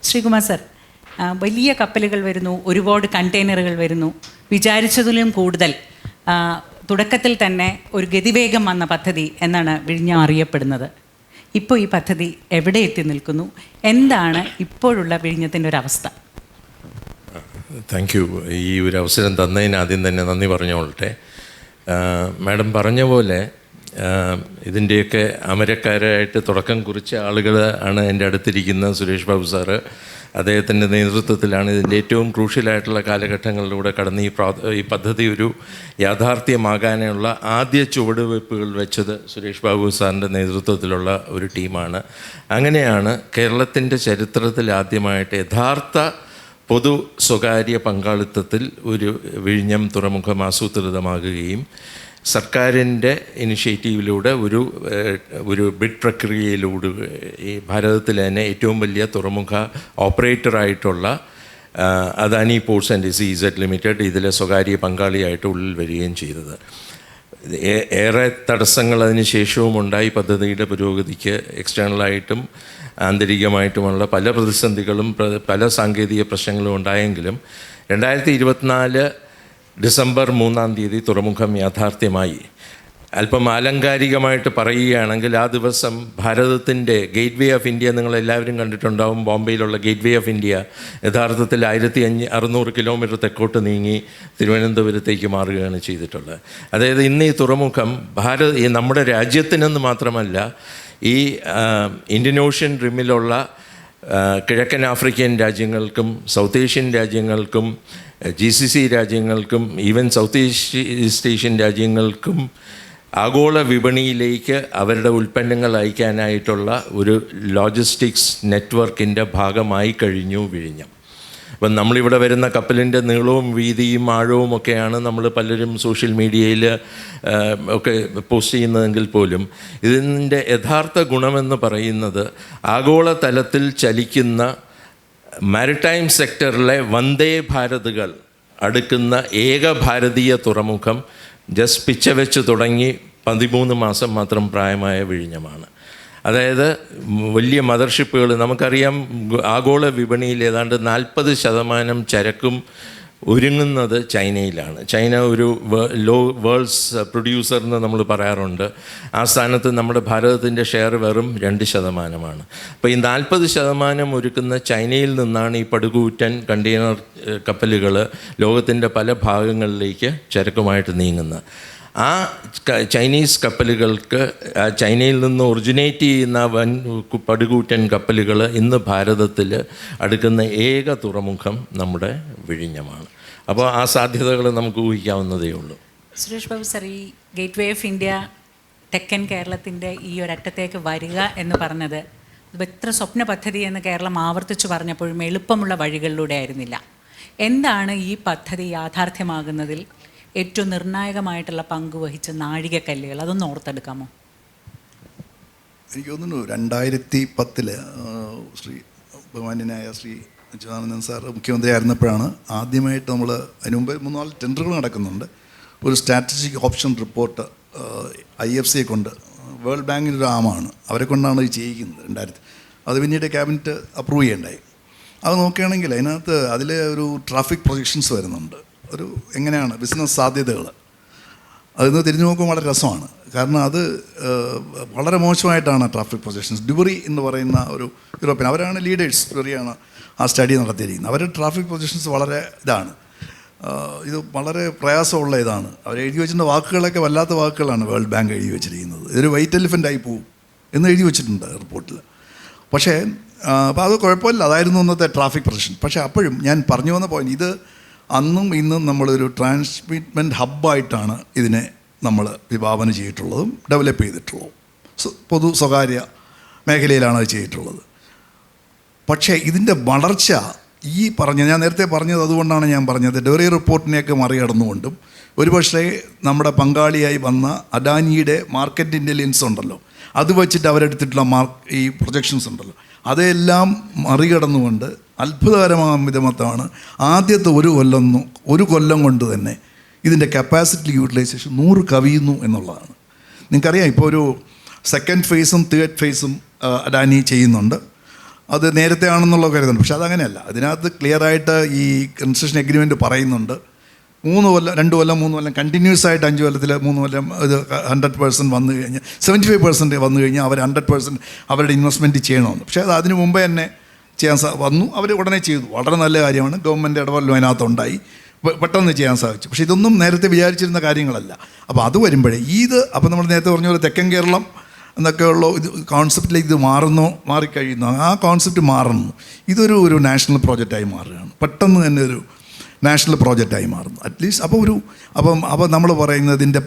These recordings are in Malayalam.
ശ്രീകുമാർ സർ, വലിയ കപ്പലുകൾ വരുന്നു, ഒരുപാട് കണ്ടെയ്നറുകൾ വരുന്നു, വിചാരിച്ചതിലും കൂടുതൽ തുടക്കത്തിൽ തന്നെ ഒരു ഗതിവേഗം വന്ന പദ്ധതി എന്നാണ് വിഴിഞ്ഞം അറിയപ്പെടുന്നത്. ഇപ്പോൾ ഈ പദ്ധതി എവിടെ എത്തി നിൽക്കുന്നു? എന്താണ് ഇപ്പോഴുള്ള വിഴിഞ്ഞത്തിൻ്റെ ഒരു അവസ്ഥ? Thank you. ഈ ഒരു അവസരം തന്നതിന് ആദ്യം തന്നെ നന്ദി പറഞ്ഞോളട്ടെ. മാഡം പറഞ്ഞ പോലെ ഇതിൻ്റെയൊക്കെ അമരക്കാരായിട്ട് തുടക്കം കുറിച്ച ആളുകൾ ആണ് എൻ്റെ അടുത്തിരിക്കുന്ന സുരേഷ് ബാബു സാറ്. അദ്ദേഹത്തിൻ്റെ നേതൃത്വത്തിലാണ് ഇതിൻ്റെ ഏറ്റവും ക്രൂഷ്യലായിട്ടുള്ള കാലഘട്ടങ്ങളിലൂടെ കടന്ന് ഈ പദ്ധതി ഒരു യാഥാർത്ഥ്യമാകാനുള്ള ആദ്യ ചുവടുവയ്പ്പുകൾ വെച്ചത് സുരേഷ് ബാബു സാറിൻ്റെ നേതൃത്വത്തിലുള്ള ഒരു ടീമാണ്. അങ്ങനെയാണ് കേരളത്തിൻ്റെ ചരിത്രത്തിൽ ആദ്യമായിട്ട് യഥാർത്ഥ പൊതു സ്വകാര്യ പങ്കാളിത്തത്തിൽ ഒരു വിഴിഞ്ഞം തുറമുഖം ആസൂത്രിതമാകുകയും സർക്കാരിൻ്റെ ഇനിഷ്യേറ്റീവിലൂടെ ഒരു ബിഡ് പ്രക്രിയയിലൂടെ ഈ ഭാരതത്തിലെ തന്നെ ഏറ്റവും വലിയ തുറമുഖ ഓപ്പറേറ്ററായിട്ടുള്ള Adani ports and SEZ limited ഇതിലെ സ്വകാര്യ പങ്കാളിയായിട്ട് ഉള്ളിൽ വരികയും ചെയ്തത്. ഏറെ തടസ്സങ്ങൾ അതിന് ശേഷവും ഉണ്ടായി പദ്ധതിയുടെ പുരോഗതിക്ക്. എക്സ്റ്റേണലായിട്ടും ആന്തരികമായിട്ടുമുള്ള പല പ്രതിസന്ധികളും പല സാങ്കേതിക പ്രശ്നങ്ങളും ഉണ്ടായെങ്കിലും 2024 ഡിസംബർ 3 തുറമുഖം യാഥാർത്ഥ്യമായി. അല്പം ആലങ്കാരികമായിട്ട് പറയുകയാണെങ്കിൽ ആ ദിവസം ഭാരതത്തിൻ്റെ ഗേറ്റ് വേ ഓഫ് ഇന്ത്യ നിങ്ങളെല്ലാവരും കണ്ടിട്ടുണ്ടാവും. ബോംബെയിലുള്ള ഗേറ്റ് വേ ഓഫ് ഇന്ത്യ യഥാർത്ഥത്തിൽ 1600 കിലോമീറ്റർ തെക്കോട്ട് നീങ്ങി തിരുവനന്തപുരത്തേക്ക് മാറുകയാണ് ചെയ്തിട്ടുള്ളത്. അതായത് ഇന്ന് ഈ തുറമുഖം നമ്മുടെ രാജ്യത്തിനെന്ന് മാത്രമല്ല ഈ ഇന്ത്യൻ ഓഷ്യൻ റിമിലുള്ള കിഴക്കൻ ആഫ്രിക്കൻ രാജ്യങ്ങൾക്കും സൗത്ത് ഏഷ്യൻ രാജ്യങ്ങൾക്കും GCC രാജ്യങ്ങൾക്കും ഈവൻ സൗത്ത് ഈസ്റ്റ് ഏഷ്യൻ രാജ്യങ്ങൾക്കും ആഗോള വിപണിയിലേക്ക് അവരുടെ ഉൽപ്പന്നങ്ങൾ അയക്കാനായിട്ടുള്ള ഒരു ലോജിസ്റ്റിക്സ് നെറ്റ്വർക്കിൻ്റെ ഭാഗമായി കഴിഞ്ഞു വിഴിഞ്ഞം. അപ്പം നമ്മളിവിടെ വരുന്ന കപ്പലിൻ്റെ നീളവും വീതിയും ആഴവും ഒക്കെയാണ് നമ്മൾ പലരും സോഷ്യൽ മീഡിയയിൽ ഒക്കെ പോസ്റ്റ് ചെയ്യുന്നതെങ്കിൽ പോലും ഇതിൻ്റെ യഥാർത്ഥ ഗുണമെന്ന് പറയുന്നത് ആഗോള തലത്തിൽ ചലിക്കുന്ന മാരിടൈം സെക്ടറിലെ വന്ദേ ഭാരതുകൾ അടുക്കുന്ന ഏക ഭാരതീയ തുറമുഖം ജസ്റ്റ് പിച്ച വെച്ച് തുടങ്ങി 13 മാസം മാത്രം പ്രായമായ വിഴിഞ്ഞമാണ്. അതായത് വലിയ മദർഷിപ്പുകൾ നമുക്കറിയാം. ആഗോള വിപണിയിൽ ഏതാണ്ട് 40% ചരക്കും ഒരുങ്ങുന്നത് ചൈനയിലാണ്. ചൈന ഒരു വേൾഡ്സ് പ്രൊഡ്യൂസർ എന്ന് നമ്മൾ പറയാറുണ്ട്. ആ സ്ഥാനത്ത് നമ്മുടെ ഭാരതത്തിൻ്റെ ഷെയർ വെറും 2%. അപ്പോൾ ഈ 40% ഒരുക്കുന്ന ചൈനയിൽ നിന്നാണ് ഈ പടുകൂറ്റൻ കണ്ടെയ്നർ കപ്പലുകൾ ലോകത്തിൻ്റെ പല ഭാഗങ്ങളിലേക്ക് ചരക്കുമായിട്ട് നീങ്ങുന്നത്. ആ ചൈനീസ് കപ്പലുകൾക്ക് ചൈനയിൽ നിന്ന് ഒറിജിനേറ്റ് ചെയ്യുന്ന വൻ പടുകൂറ്റൻ കപ്പലുകൾ ഇന്ന് ഭാരതത്തിൽ അടുക്കുന്ന ഏക തുറമുഖം നമ്മുടെ വിഴിഞ്ഞമാണ്. അപ്പോൾ ആ സാധ്യതകൾ നമുക്ക് ഊഹിക്കാവുന്നതേ ഉള്ളൂ. സുരേഷ് ബാബു സർ, ഈ ഗേറ്റ് വേ ഓഫ് ഇന്ത്യ തെക്കൻ കേരളത്തിൻ്റെ ഈ ഒരറ്റത്തേക്ക് വരിക എന്ന് പറഞ്ഞത് എത്ര സ്വപ്ന പദ്ധതി എന്ന് കേരളം ആവർത്തിച്ച് പറഞ്ഞപ്പോഴും എളുപ്പമുള്ള വഴികളിലൂടെ ആയിരുന്നില്ല. എന്താണ് ഈ പദ്ധതി യാഥാർത്ഥ്യമാകുന്നതിൽ ഏറ്റവും നിർണായകമായിട്ടുള്ള പങ്ക് വഹിച്ച നാഴികക്കല്ലുകൾ? അതൊന്ന് ഓർത്തെടുക്കാമോ? എനിക്ക് തോന്നുന്നു 2010 ബഹുമാന്യനായ ശ്രീ അച്യുതാനന്ദൻ സാർ മുഖ്യമന്ത്രി ആയിരുന്നപ്പോഴാണ് ആദ്യമായിട്ട് നമ്മൾ അതിന് മുമ്പ് 3-4 ടെൻഡറുകൾ നടക്കുന്നുണ്ട്. ഒരു സ്ട്രാറ്റജിക് ഓപ്ഷൻ റിപ്പോർട്ട് IFC കൊണ്ട്, വേൾഡ് ബാങ്കിൻ്റെ ഒരു ആമാണ്, അവരെ കൊണ്ടാണ് ഇത് ചെയ്യിക്കുന്നത്. അത് പിന്നീട് ക്യാബിനറ്റ് അപ്രൂവ് ചെയ്യേണ്ടായി. അത് നോക്കുകയാണെങ്കിൽ അതിനകത്ത് അതിലെ ഒരു ട്രാഫിക് പ്രൊജക്ഷൻസ് വരുന്നുണ്ട്. ഒരു എങ്ങനെയാണ് ബിസിനസ് സാധ്യതകൾ അതിന് തിരിഞ്ഞു നോക്കുമ്പോൾ വളരെ രസമാണ്. കാരണം അത് വളരെ മോശമായിട്ടാണ് ട്രാഫിക് പ്രൊജക്ഷൻസ്. ഡ്യുബറി എന്ന് പറയുന്ന ഒരു യൂറോപ്യൻ, അവരാണ് ലീഡേഴ്സ്, ഡ്യുബറിയാണ് ആ സ്റ്റഡി നടത്തിയിരിക്കുന്നത്. അവരുടെ ട്രാഫിക് പ്രൊജക്ഷൻസ് വളരെ ഇതാണ്. ഇത് വളരെ പ്രയാസമുള്ള ഇതാണ്. അവർ എഴുതി വെച്ചിരുന്ന വാക്കുകളൊക്കെ വല്ലാത്ത വാക്കുകളാണ് വേൾഡ് ബാങ്ക് എഴുതി വെച്ചിരിക്കുന്നത്. ഇതൊരു വൈറ്റ് എലിഫൻ്റായി പോവും എന്ന് എഴുതി വെച്ചിട്ടുണ്ട് റിപ്പോർട്ടിൽ. പക്ഷേ അപ്പോൾ അത് കുഴപ്പമില്ല, അതായിരുന്നു അന്നത്തെ ട്രാഫിക് പ്രൊജക്ഷൻ. പക്ഷേ അപ്പോഴും ഞാൻ പറഞ്ഞു വന്ന പോയിന്റ്, ഇത് അന്നും ഇന്നും നമ്മളൊരു ട്രാൻസ്മിറ്റ്മെൻറ്റ് ഹബ്ബായിട്ടാണ് ഇതിനെ നമ്മൾ വിഭാവന ചെയ്തിട്ടുള്ളതും ഡെവലപ്പ് ചെയ്തിട്ടുള്ളതും. പൊതു സ്വകാര്യ മേഖലയിലാണ് അത് ചെയ്തിട്ടുള്ളത്. പക്ഷേ ഇതിൻ്റെ വളർച്ച ഞാൻ നേരത്തെ പറഞ്ഞത് അതുകൊണ്ടാണ് ഞാൻ പറഞ്ഞത്, ഡെറി റിപ്പോർട്ടിനെയൊക്കെ മറികടന്നുകൊണ്ടും ഒരുപക്ഷേ നമ്മുടെ പങ്കാളിയായി വന്ന അദാനിയുടെ മാർക്കറ്റ് ഇൻ്റലിജൻസ് ഉണ്ടല്ലോ, അത് വെച്ചിട്ട് അവരെടുത്തിട്ടുള്ള ഈ പ്രൊജക്ഷൻസ് ഉണ്ടല്ലോ, അതെല്ലാം മറികടന്നുകൊണ്ട് അത്ഭുതകരമായ വിധമത്താണ് ആദ്യത്തെ ഒരു കൊല്ലം കൊണ്ട് തന്നെ ഇതിൻ്റെ കപ്പാസിറ്റി യൂട്ടിലൈസേഷൻ 100 കവിയുന്നു എന്നുള്ളതാണ്. നിങ്ങൾക്കറിയാം, ഇപ്പോൾ ഒരു സെക്കൻഡ് ഫേസും തേർഡ് ഫേസും അദാനി ചെയ്യുന്നുണ്ട്. അത് നേരത്തെ ആണെന്നുള്ള കരുതുന്നുണ്ട്. പക്ഷെ അതങ്ങനെയല്ല. അതിനകത്ത് ക്ലിയറായിട്ട് ഈ കൺസെഷൻ എഗ്രിമെൻറ്റ് പറയുന്നുണ്ട് 3 കൊല്ലം 2 കൊല്ലം 3 കൊല്ലം കണ്ടിന്യൂസ് ആയിട്ട് 5 കൊല്ലത്തിൽ 3 കൊല്ലം ഇത് 100% വന്നു കഴിഞ്ഞാൽ 75% വന്നു കഴിഞ്ഞാൽ അവർ 100% അവരുടെ ഇൻവെസ്റ്റ്മെൻറ്റ് ചെയ്യണമെന്ന്. പക്ഷേ അത് അതിന് മുമ്പേ തന്നെ ചെയ്യാൻ വന്നു, അവർ ഉടനെ ചെയ്തു. വളരെ നല്ല കാര്യമാണ്. ഗവൺമെൻറ് ഇടപെടലും അതിനകത്തുണ്ടായി, പെട്ടെന്ന് ചെയ്യാൻ സാധിച്ചു. പക്ഷേ ഇതൊന്നും നേരത്തെ വിചാരിച്ചിരുന്ന കാര്യങ്ങളല്ല. അപ്പോൾ അത് വരുമ്പോഴേ അപ്പോൾ നമ്മൾ നേരത്തെ പറഞ്ഞ പോലെ തെക്കൻ കേരളം എന്നൊക്കെയുള്ള ഇത് കോൺസെപ്റ്റിലേക്ക് ഇത് മാറിക്കഴിയുന്നു. ആ കോൺസെപ്റ്റ് മാറുന്നു. ഇതൊരു നാഷണൽ പ്രോജക്റ്റായി മാറുകയാണ്. പെട്ടെന്ന് തന്നെ ഒരു നാഷണൽ പ്രോജക്റ്റായി മാറുന്നു. അറ്റ്ലീസ്റ്റ് അപ്പോൾ നമ്മൾ പറയുന്നതിൻ്റെ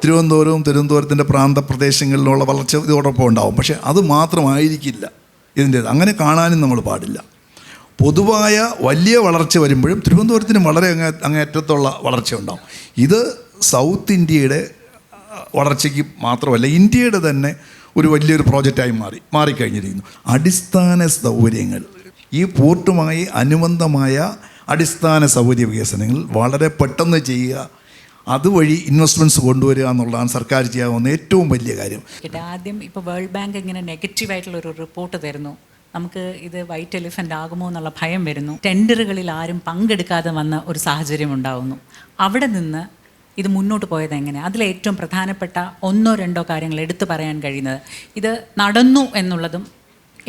തിരുവനന്തപുരത്തിൻ്റെ പ്രാന്തപ്രദേശങ്ങളിലുള്ള വളർച്ച ഇതോടൊപ്പം ഉണ്ടാവും. പക്ഷേ അത് മാത്രമായിരിക്കില്ല ഇതിൻ്റേത്. അങ്ങനെ കാണാനും നമ്മൾ പാടില്ല. പൊതുവായ വലിയ വളർച്ച വരുമ്പോഴും തിരുവനന്തപുരത്തിന് വളരെ അങ്ങേയറ്റത്തുള്ള വളർച്ച ഉണ്ടാവും. ഇത് സൗത്ത് ഇന്ത്യയുടെ വളർച്ചയ്ക്ക് മാത്രമല്ല, ഇന്ത്യയുടെ തന്നെ ഒരു വലിയൊരു പ്രോജക്റ്റായി മാറിക്കഴിഞ്ഞിരിക്കുന്നു. അടിസ്ഥാന സൗകര്യങ്ങൾ, ഈ പോർട്ടുമായി അനുബന്ധമായ അടിസ്ഥാന സൗകര്യ വികസനങ്ങൾ വളരെ പെട്ടെന്ന് ചെയ്യുക, അതുവഴി ഇൻവെസ്റ്റ്മെൻറ്റ്സ് കൊണ്ടുവരിക എന്നുള്ളതാണ് സർക്കാർ ചെയ്യാവുന്ന ഏറ്റവും വലിയ കാര്യം. ആദ്യം ഇപ്പോൾ വേൾഡ് ബാങ്ക് ഇങ്ങനെ നെഗറ്റീവായിട്ടുള്ളൊരു റിപ്പോർട്ട് തരുന്നു, നമുക്ക് ഇത് വൈറ്റ് എലിഫൻ്റ് ആകുമോ എന്നുള്ള ഭയം വരുന്നു. ടെൻഡറുകളിൽ ആരും പങ്കെടുക്കാതെ വന്ന ഒരു സാഹചര്യം ഉണ്ടാകുന്നു. അവിടെ നിന്ന് ഇത് മുന്നോട്ട് പോയത് എങ്ങനെ? അതിലേറ്റവും പ്രധാനപ്പെട്ട 1-2 കാര്യങ്ങൾ എടുത്തു പറയാൻ കഴിയുന്നത്, ഇത് നടന്നു എന്നുള്ളതും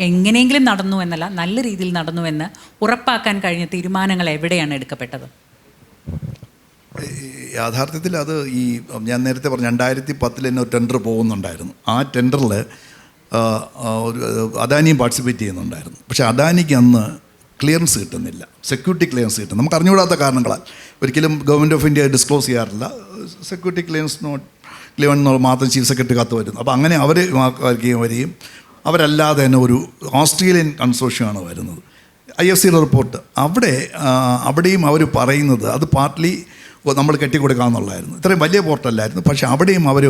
എങ്ങനെയെങ്കിലും നടന്നു എന്നല്ല, നല്ല രീതിയിൽ നടന്നു എന്ന് ഉറപ്പാക്കാൻ കഴിഞ്ഞ തീരുമാനങ്ങൾ എവിടെയാണ് എടുക്കപ്പെട്ടത്? യാഥാർത്ഥ്യത്തിൽ അത് ഞാൻ നേരത്തെ പറഞ്ഞു 2010 തന്നെ ഒരു ടെൻഡർ പോകുന്നുണ്ടായിരുന്നു. ആ ടെൻഡറിൽ ഒരു അദാനിയും പാർട്ടിസിപ്പേറ്റ് ചെയ്യുന്നുണ്ടായിരുന്നു. പക്ഷേ അദാനിക്ക് അന്ന് ക്ലിയറൻസ് കിട്ടുന്നില്ല, സെക്യൂരിറ്റി ക്ലിയറൻസ് കിട്ടും. നമുക്ക് അറിഞ്ഞുകൂടാത്ത കാരണങ്ങളാൽ ഒരിക്കലും ഗവൺമെൻറ് ഓഫ് ഇന്ത്യ ഡിസ്ക്ലോസ് ചെയ്യാറില്ല. സെക്യൂരിറ്റി ക്ലിയറൻസ് മാത്രം ചീഫ് സെക്രട്ടറി കത്ത് വരുന്നു. അപ്പോൾ അങ്ങനെ അവർ വരികയും അവരല്ലാതെ തന്നെ ഒരു ഓസ്ട്രേലിയൻ കൺസോർഷ്യമാണ് വരുന്നത്, IFC റിപ്പോർട്ട്. അവിടെയും അവർ പറയുന്നത് അത് പാർട്ട്ലി നമ്മൾ കെട്ടിക്കൊടുക്കാമെന്നുള്ളതായിരുന്നു. ഇത്രയും വലിയ പോർട്ടല്ലായിരുന്നു. പക്ഷേ അവിടെയും അവർ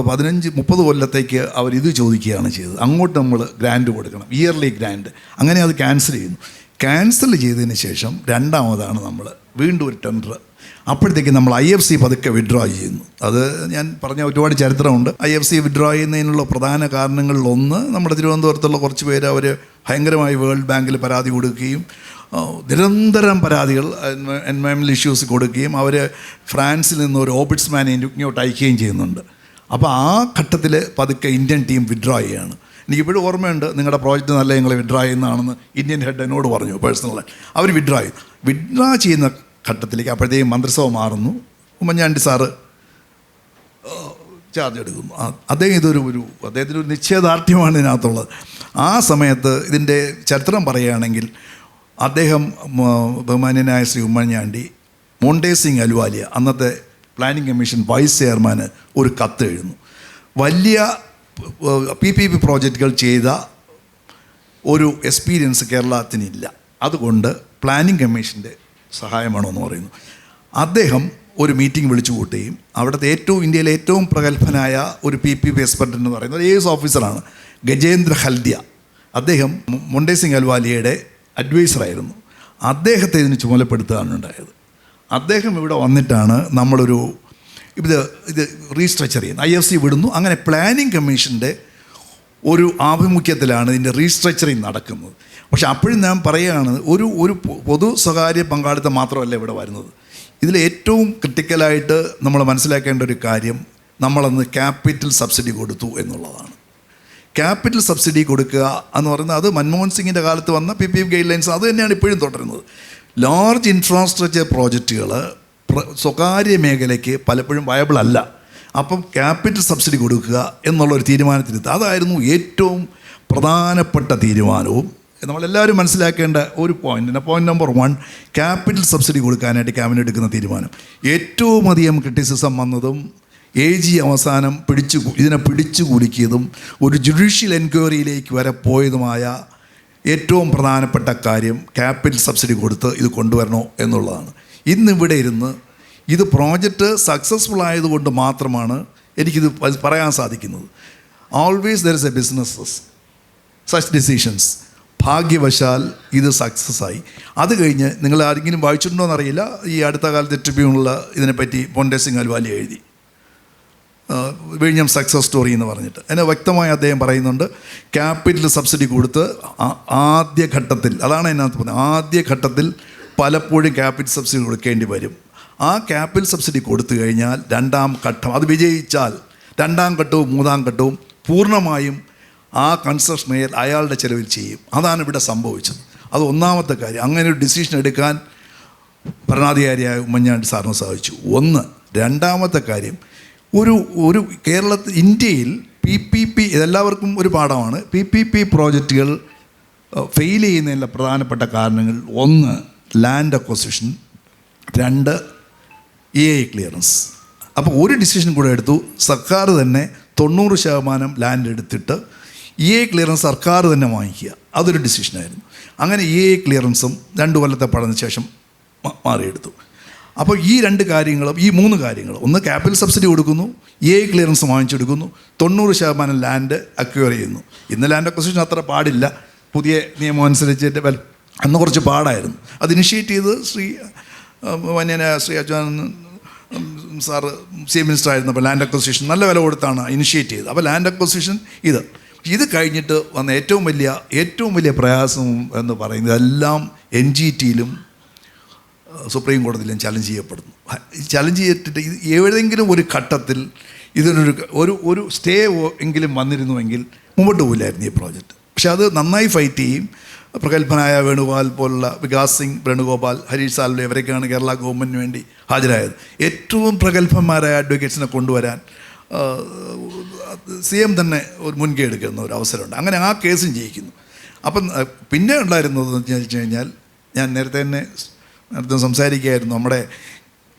15-30 കൊല്ലത്തേക്ക് അവരിത് ചോദിക്കുകയാണ് ചെയ്തത്. അങ്ങോട്ട് നമ്മൾ ഗ്രാൻഡ് കൊടുക്കണം, ഇയർലി ഗ്രാൻഡ്. അങ്ങനെ അത് ക്യാൻസൽ ചെയ്യുന്നു. ക്യാൻസൽ ചെയ്തതിന് ശേഷം രണ്ടാമതാണ് നമ്മൾ വീണ്ടും ഒരു ടെൻഡർ. അപ്പോഴത്തേക്ക് നമ്മൾ IFC പതുക്കെ വിഡ്രോ ചെയ്യുന്നു. അത് ഞാൻ പറഞ്ഞ ഒരുപാട് ചരിത്രമുണ്ട്. IFC വിഡ്രോ ചെയ്യുന്നതിനുള്ള പ്രധാന കാരണങ്ങളിലൊന്ന്, നമ്മുടെ തിരുവനന്തപുരത്തുള്ള കുറച്ച് പേര് അവർ ഭയങ്കരമായി വേൾഡ് ബാങ്കിൽ പരാതി കൊടുക്കുകയും നിരന്തരം പരാതികൾ എൻവയൺമെൻറ്റൽ ഇഷ്യൂസ് കൊടുക്കുകയും അവർ ഫ്രാൻസിൽ നിന്ന് ഒരു ഓംബുഡ്സ്മാനെ ഇങ്ങോട്ട് അയക്കുകയും ചെയ്യുന്നുണ്ട്. അപ്പോൾ ആ ഘട്ടത്തിൽ പതുക്കെ ഇന്ത്യൻ ടീം വിഡ്രോ ചെയ്യുകയാണ്. എനിക്കിപ്പോഴും ഓർമ്മയുണ്ട്, നിങ്ങളുടെ പ്രോജക്റ്റ് നല്ല നിങ്ങൾ വിഡ്രോ ചെയ്യുന്നതാണെന്ന് ഇന്ത്യൻ ഹെഡ് എന്നോട് പറഞ്ഞു പേഴ്സണലായി. അവർ വിഡ്രോ ചെയ്യുന്ന ഘട്ടത്തിലേക്ക് അപ്പോഴത്തേക്കും മന്ത്രിസഭ മാറുന്നു. ഉമ്മൻചാണ്ടി സാറ് ചാർജ് എടുക്കുന്നു. അദ്ദേഹത്തിൻ്റെ ഒരു നിശ്ചയദാർഢ്യമാണ് ഇതിനകത്തുള്ളത്. ആ സമയത്ത് ഇതിൻ്റെ ചരിത്രം പറയുകയാണെങ്കിൽ, അദ്ദേഹം ബഹുമാന്യനായ ശ്രീ ഉമ്മൻചാണ്ടി മോണ്ടെ സിംഗ് അലുവാലിയ, അന്നത്തെ പ്ലാനിംഗ് കമ്മീഷൻ വൈസ് ചെയർമാന് ഒരു കത്ത് എഴുതുന്നു. വലിയ PPP പ്രോജക്റ്റുകൾ ചെയ്ത ഒരു എക്സ്പീരിയൻസ് കേരളത്തിനില്ല, അതുകൊണ്ട് പ്ലാനിംഗ് കമ്മീഷൻ്റെ സഹായമാണെന്ന് പറയുന്നു. അദ്ദേഹം ഒരു മീറ്റിംഗ് വിളിച്ചു കൂട്ടുകയും അവിടുത്തെ ഇന്ത്യയിലെ ഏറ്റവും പ്രഗത്ഭനായ ഒരു PPP എക്സ്പെർട്ട് എന്ന് പറയുന്നത് AS ഓഫീസറാണ് ഗജേന്ദ്ര ഹൽദിയ. അദ്ദേഹം മോണ്ടെ സിംഗ് അൽവാലിയയുടെ അഡ്വൈസറായിരുന്നു. അദ്ദേഹത്തെ ഇതിന് ചുമതലപ്പെടുത്തുകയാണ് ഉണ്ടായത്. അദ്ദേഹം ഇവിടെ വന്നിട്ടാണ് നമ്മളൊരു ഇത് റീസ്ട്രക്ചർ ചെയ്യുന്നത്. IFC വിടുന്നു. അങ്ങനെ പ്ലാനിംഗ് കമ്മീഷൻ്റെ ഒരു ആഭിമുഖ്യത്തിലാണ് ഇതിൻ്റെ റീസ്ട്രക്ചറിങ് നടക്കുന്നത്. പക്ഷെ അപ്പോഴും ഞാൻ പറയുകയാണ്, ഒരു പൊതു സ്വകാര്യ പങ്കാളിത്തം മാത്രമല്ല ഇവിടെ വരുന്നത്. ഇതിൽ ഏറ്റവും ക്രിട്ടിക്കലായിട്ട് നമ്മൾ മനസ്സിലാക്കേണ്ട ഒരു കാര്യം, നമ്മളന്ന് ക്യാപിറ്റൽ സബ്സിഡി കൊടുത്തു എന്നുള്ളതാണ്. ക്യാപിറ്റൽ സബ്സിഡി കൊടുക്കുക എന്ന് പറയുന്നത് അത് മൻമോഹൻ സിംഗിൻ്റെ കാലത്ത് വന്ന PPP ഗൈഡ് ലൈൻസ് അത് തന്നെയാണ് ഇപ്പോഴും തുടരുന്നത്. ലാർജ് ഇൻഫ്രാസ്ട്രക്ചർ പ്രോജക്റ്റുകൾ സ്വകാര്യ മേഖലയ്ക്ക് പലപ്പോഴും വയബിൾ അല്ല. അപ്പം ക്യാപിറ്റൽ സബ്സിഡി കൊടുക്കുക എന്നുള്ളൊരു തീരുമാനത്തിലെത്തുക, അതായിരുന്നു ഏറ്റവും പ്രധാനപ്പെട്ട തീരുമാനവും. നമ്മളെല്ലാവരും മനസ്സിലാക്കേണ്ട ഒരു പോയിൻ്റ് നമ്പർ 1, ക്യാപിറ്റൽ സബ്സിഡി കൊടുക്കാനായിട്ട് ക്യാബിനറ്റ് എടുക്കുന്ന തീരുമാനം. ഏറ്റവും അധികം ക്രിറ്റിസിസം വന്നതും AG അവസാനം ഇതിനെ പിടിച്ചു കുലുക്കിയതും ഒരു ജുഡീഷ്യൽ എൻക്വയറിയിലേക്ക് വരെ പോയതുമായ ഏറ്റവും പ്രധാനപ്പെട്ട കാര്യം ക്യാപിറ്റൽ സബ്സിഡി കൊടുത്ത് ഇത് കൊണ്ടുവരണോ എന്നുള്ളതാണ്. ഇന്നിവിടെ ഇരുന്ന് ഇത് പ്രോജക്റ്റ് സക്സസ്ഫുൾ ആയതുകൊണ്ട് മാത്രമാണ് എനിക്കിത് പറയാൻ സാധിക്കുന്നത്. Always there is A businesses such decisions. ഭാഗ്യവശാൽ ഇത് സക്സസ്സായി. അത് കഴിഞ്ഞ് നിങ്ങൾ ആരെങ്കിലും വായിച്ചിട്ടുണ്ടോ എന്നറിയില്ല, ഈ അടുത്ത കാലത്ത് ട്രിബ്യൂണിൽ ഇതിനെപ്പറ്റി മോണ്ടെ സിംഗ് അൽവാലിയ എഴുതി. വിഴിഞ്ഞം സക്സസ് സ്റ്റോറി എന്ന് പറഞ്ഞിട്ട് അതിനെ വ്യക്തമായി അദ്ദേഹം പറയുന്നുണ്ട്. ക്യാപിറ്റൽ സബ്സിഡി കൊടുത്ത് ആദ്യ ഘട്ടത്തിൽ, അതാണ് അതിനകത്ത് പറഞ്ഞത്, ആദ്യ ഘട്ടത്തിൽ പലപ്പോഴും ക്യാപിറ്റൽ സബ്സിഡി കൊടുക്കേണ്ടി വരും. ആ ക്യാപിറ്റൽ സബ്സിഡി കൊടുത്തു കഴിഞ്ഞാൽ രണ്ടാം ഘട്ടം അത് വിജയിച്ചാൽ രണ്ടാം ഘട്ടവും മൂന്നാം ഘട്ടവും പൂർണ്ണമായും ആ കൺസ്ട്രക്ഷൻ അയാളുടെ ചെലവിൽ ചെയ്യും. അതാണ് ഇവിടെ സംഭവിച്ചത്. അത് ഒന്നാമത്തെ കാര്യം. അങ്ങനെ ഒരു ഡിസിഷൻ എടുക്കാൻ ഭരണാധികാരിയായ ഉമ്മൻചാണ്ടി സാറിന് സാധിച്ചു. ഒന്ന്. രണ്ടാമത്തെ കാര്യം, ഒരു കേരളത്തിൽ ഇന്ത്യയിൽ PPP ഇതെല്ലാവർക്കും ഒരു പാഠമാണ്. PPP പ്രോജക്റ്റുകൾ ഫെയിൽ ചെയ്യുന്നതിനുള്ള പ്രധാനപ്പെട്ട കാരണങ്ങൾ: ഒന്ന്, ലാൻഡ് അക്വസിഷൻ; രണ്ട്, EA ക്ലിയറൻസ്. അപ്പോൾ ഒരു ഡിസിഷൻ കൂടെ എടുത്തു. സർക്കാർ തന്നെ 90% ലാൻഡ് എടുത്തിട്ട് EA ക്ലിയറൻസ് സർക്കാർ തന്നെ വാങ്ങിക്കുക. അതൊരു ഡിസിഷനായിരുന്നു. അങ്ങനെ EA ക്ലിയറൻസും 2 കൊല്ലത്തെ പഠനത്തിന് ശേഷം മാറിയെടുത്തു. അപ്പോൾ ഈ 2 കാര്യങ്ങളും, ഈ 3 കാര്യങ്ങളും, ഒന്ന് ക്യാപിറ്റൽ സബ്സിഡി കൊടുക്കുന്നു, EA ക്ലിയറൻസ് വാങ്ങിച്ചെടുക്കുന്നു, 90% ലാൻഡ് അക്വയർ ചെയ്യുന്നു. ഇന്ന് ലാൻഡ് അക്വസിഷൻ അത്ര പാടില്ല, പുതിയ നിയമം അനുസരിച്ചിട്ട് അന്ന് കുറച്ച് പാടായിരുന്നു. അത് ഇനിഷ്യേറ്റ് ചെയ്ത് ശ്രീ അജ്വാനന്ദൻ സാറ് ചീഫ് മിനിസ്റ്റർ ആയിരുന്നപ്പോൾ ലാൻഡ് അക്വസിഷൻ നല്ല വില കൊടുത്താണ് ഇനിഷ്യേറ്റ് ചെയ്തത്. അപ്പോൾ ലാൻഡ് അക്വസിഷൻ ഇത് കഴിഞ്ഞിട്ട് വന്ന ഏറ്റവും വലിയ പ്രയാസം എന്ന് പറയുന്നത് എല്ലാം NGTയിലും സുപ്രീം കോടതിയിലും ചലഞ്ച് ചെയ്യപ്പെടുന്നു. ചലഞ്ച് ചെയ്തിട്ട് ഏതെങ്കിലും ഒരു ഘട്ടത്തിൽ ഇതിനൊരു സ്റ്റേ എങ്കിലും വന്നിരുന്നുവെങ്കിൽ മുമ്പോട്ട് പോയില്ലായിരുന്നു ഈ പ്രോജക്റ്റ്. പക്ഷെ അത് നന്നായി ഫൈറ്റ് ചെയ്യും. പ്രഗത്ഭനായ വേണുഗോപാൽ പോലുള്ള വികാസ് സിംഗ് വേണുഗോപാൽ, ഹരീഷ് സാൽവെ ഇവരൊക്കെയാണ് കേരള ഗവൺമെൻറ്റിന് വേണ്ടി ഹാജരായത്. ഏറ്റവും പ്രഗത്ഭന്മാരായ അഡ്വക്കേറ്റ്സിനെ കൊണ്ടുവരാൻ CM തന്നെ ഒരു മുൻകൈ എടുക്കുന്ന ഒരു അവസരമുണ്ട്. അങ്ങനെ ആ കേസും ജയിക്കുന്നു. അപ്പം പിന്നെ ഉണ്ടായിരുന്നതെന്ന് വെച്ച് കഴിഞ്ഞാൽ, ഞാൻ നേരത്തെ സംസാരിക്കുകയായിരുന്നു, നമ്മുടെ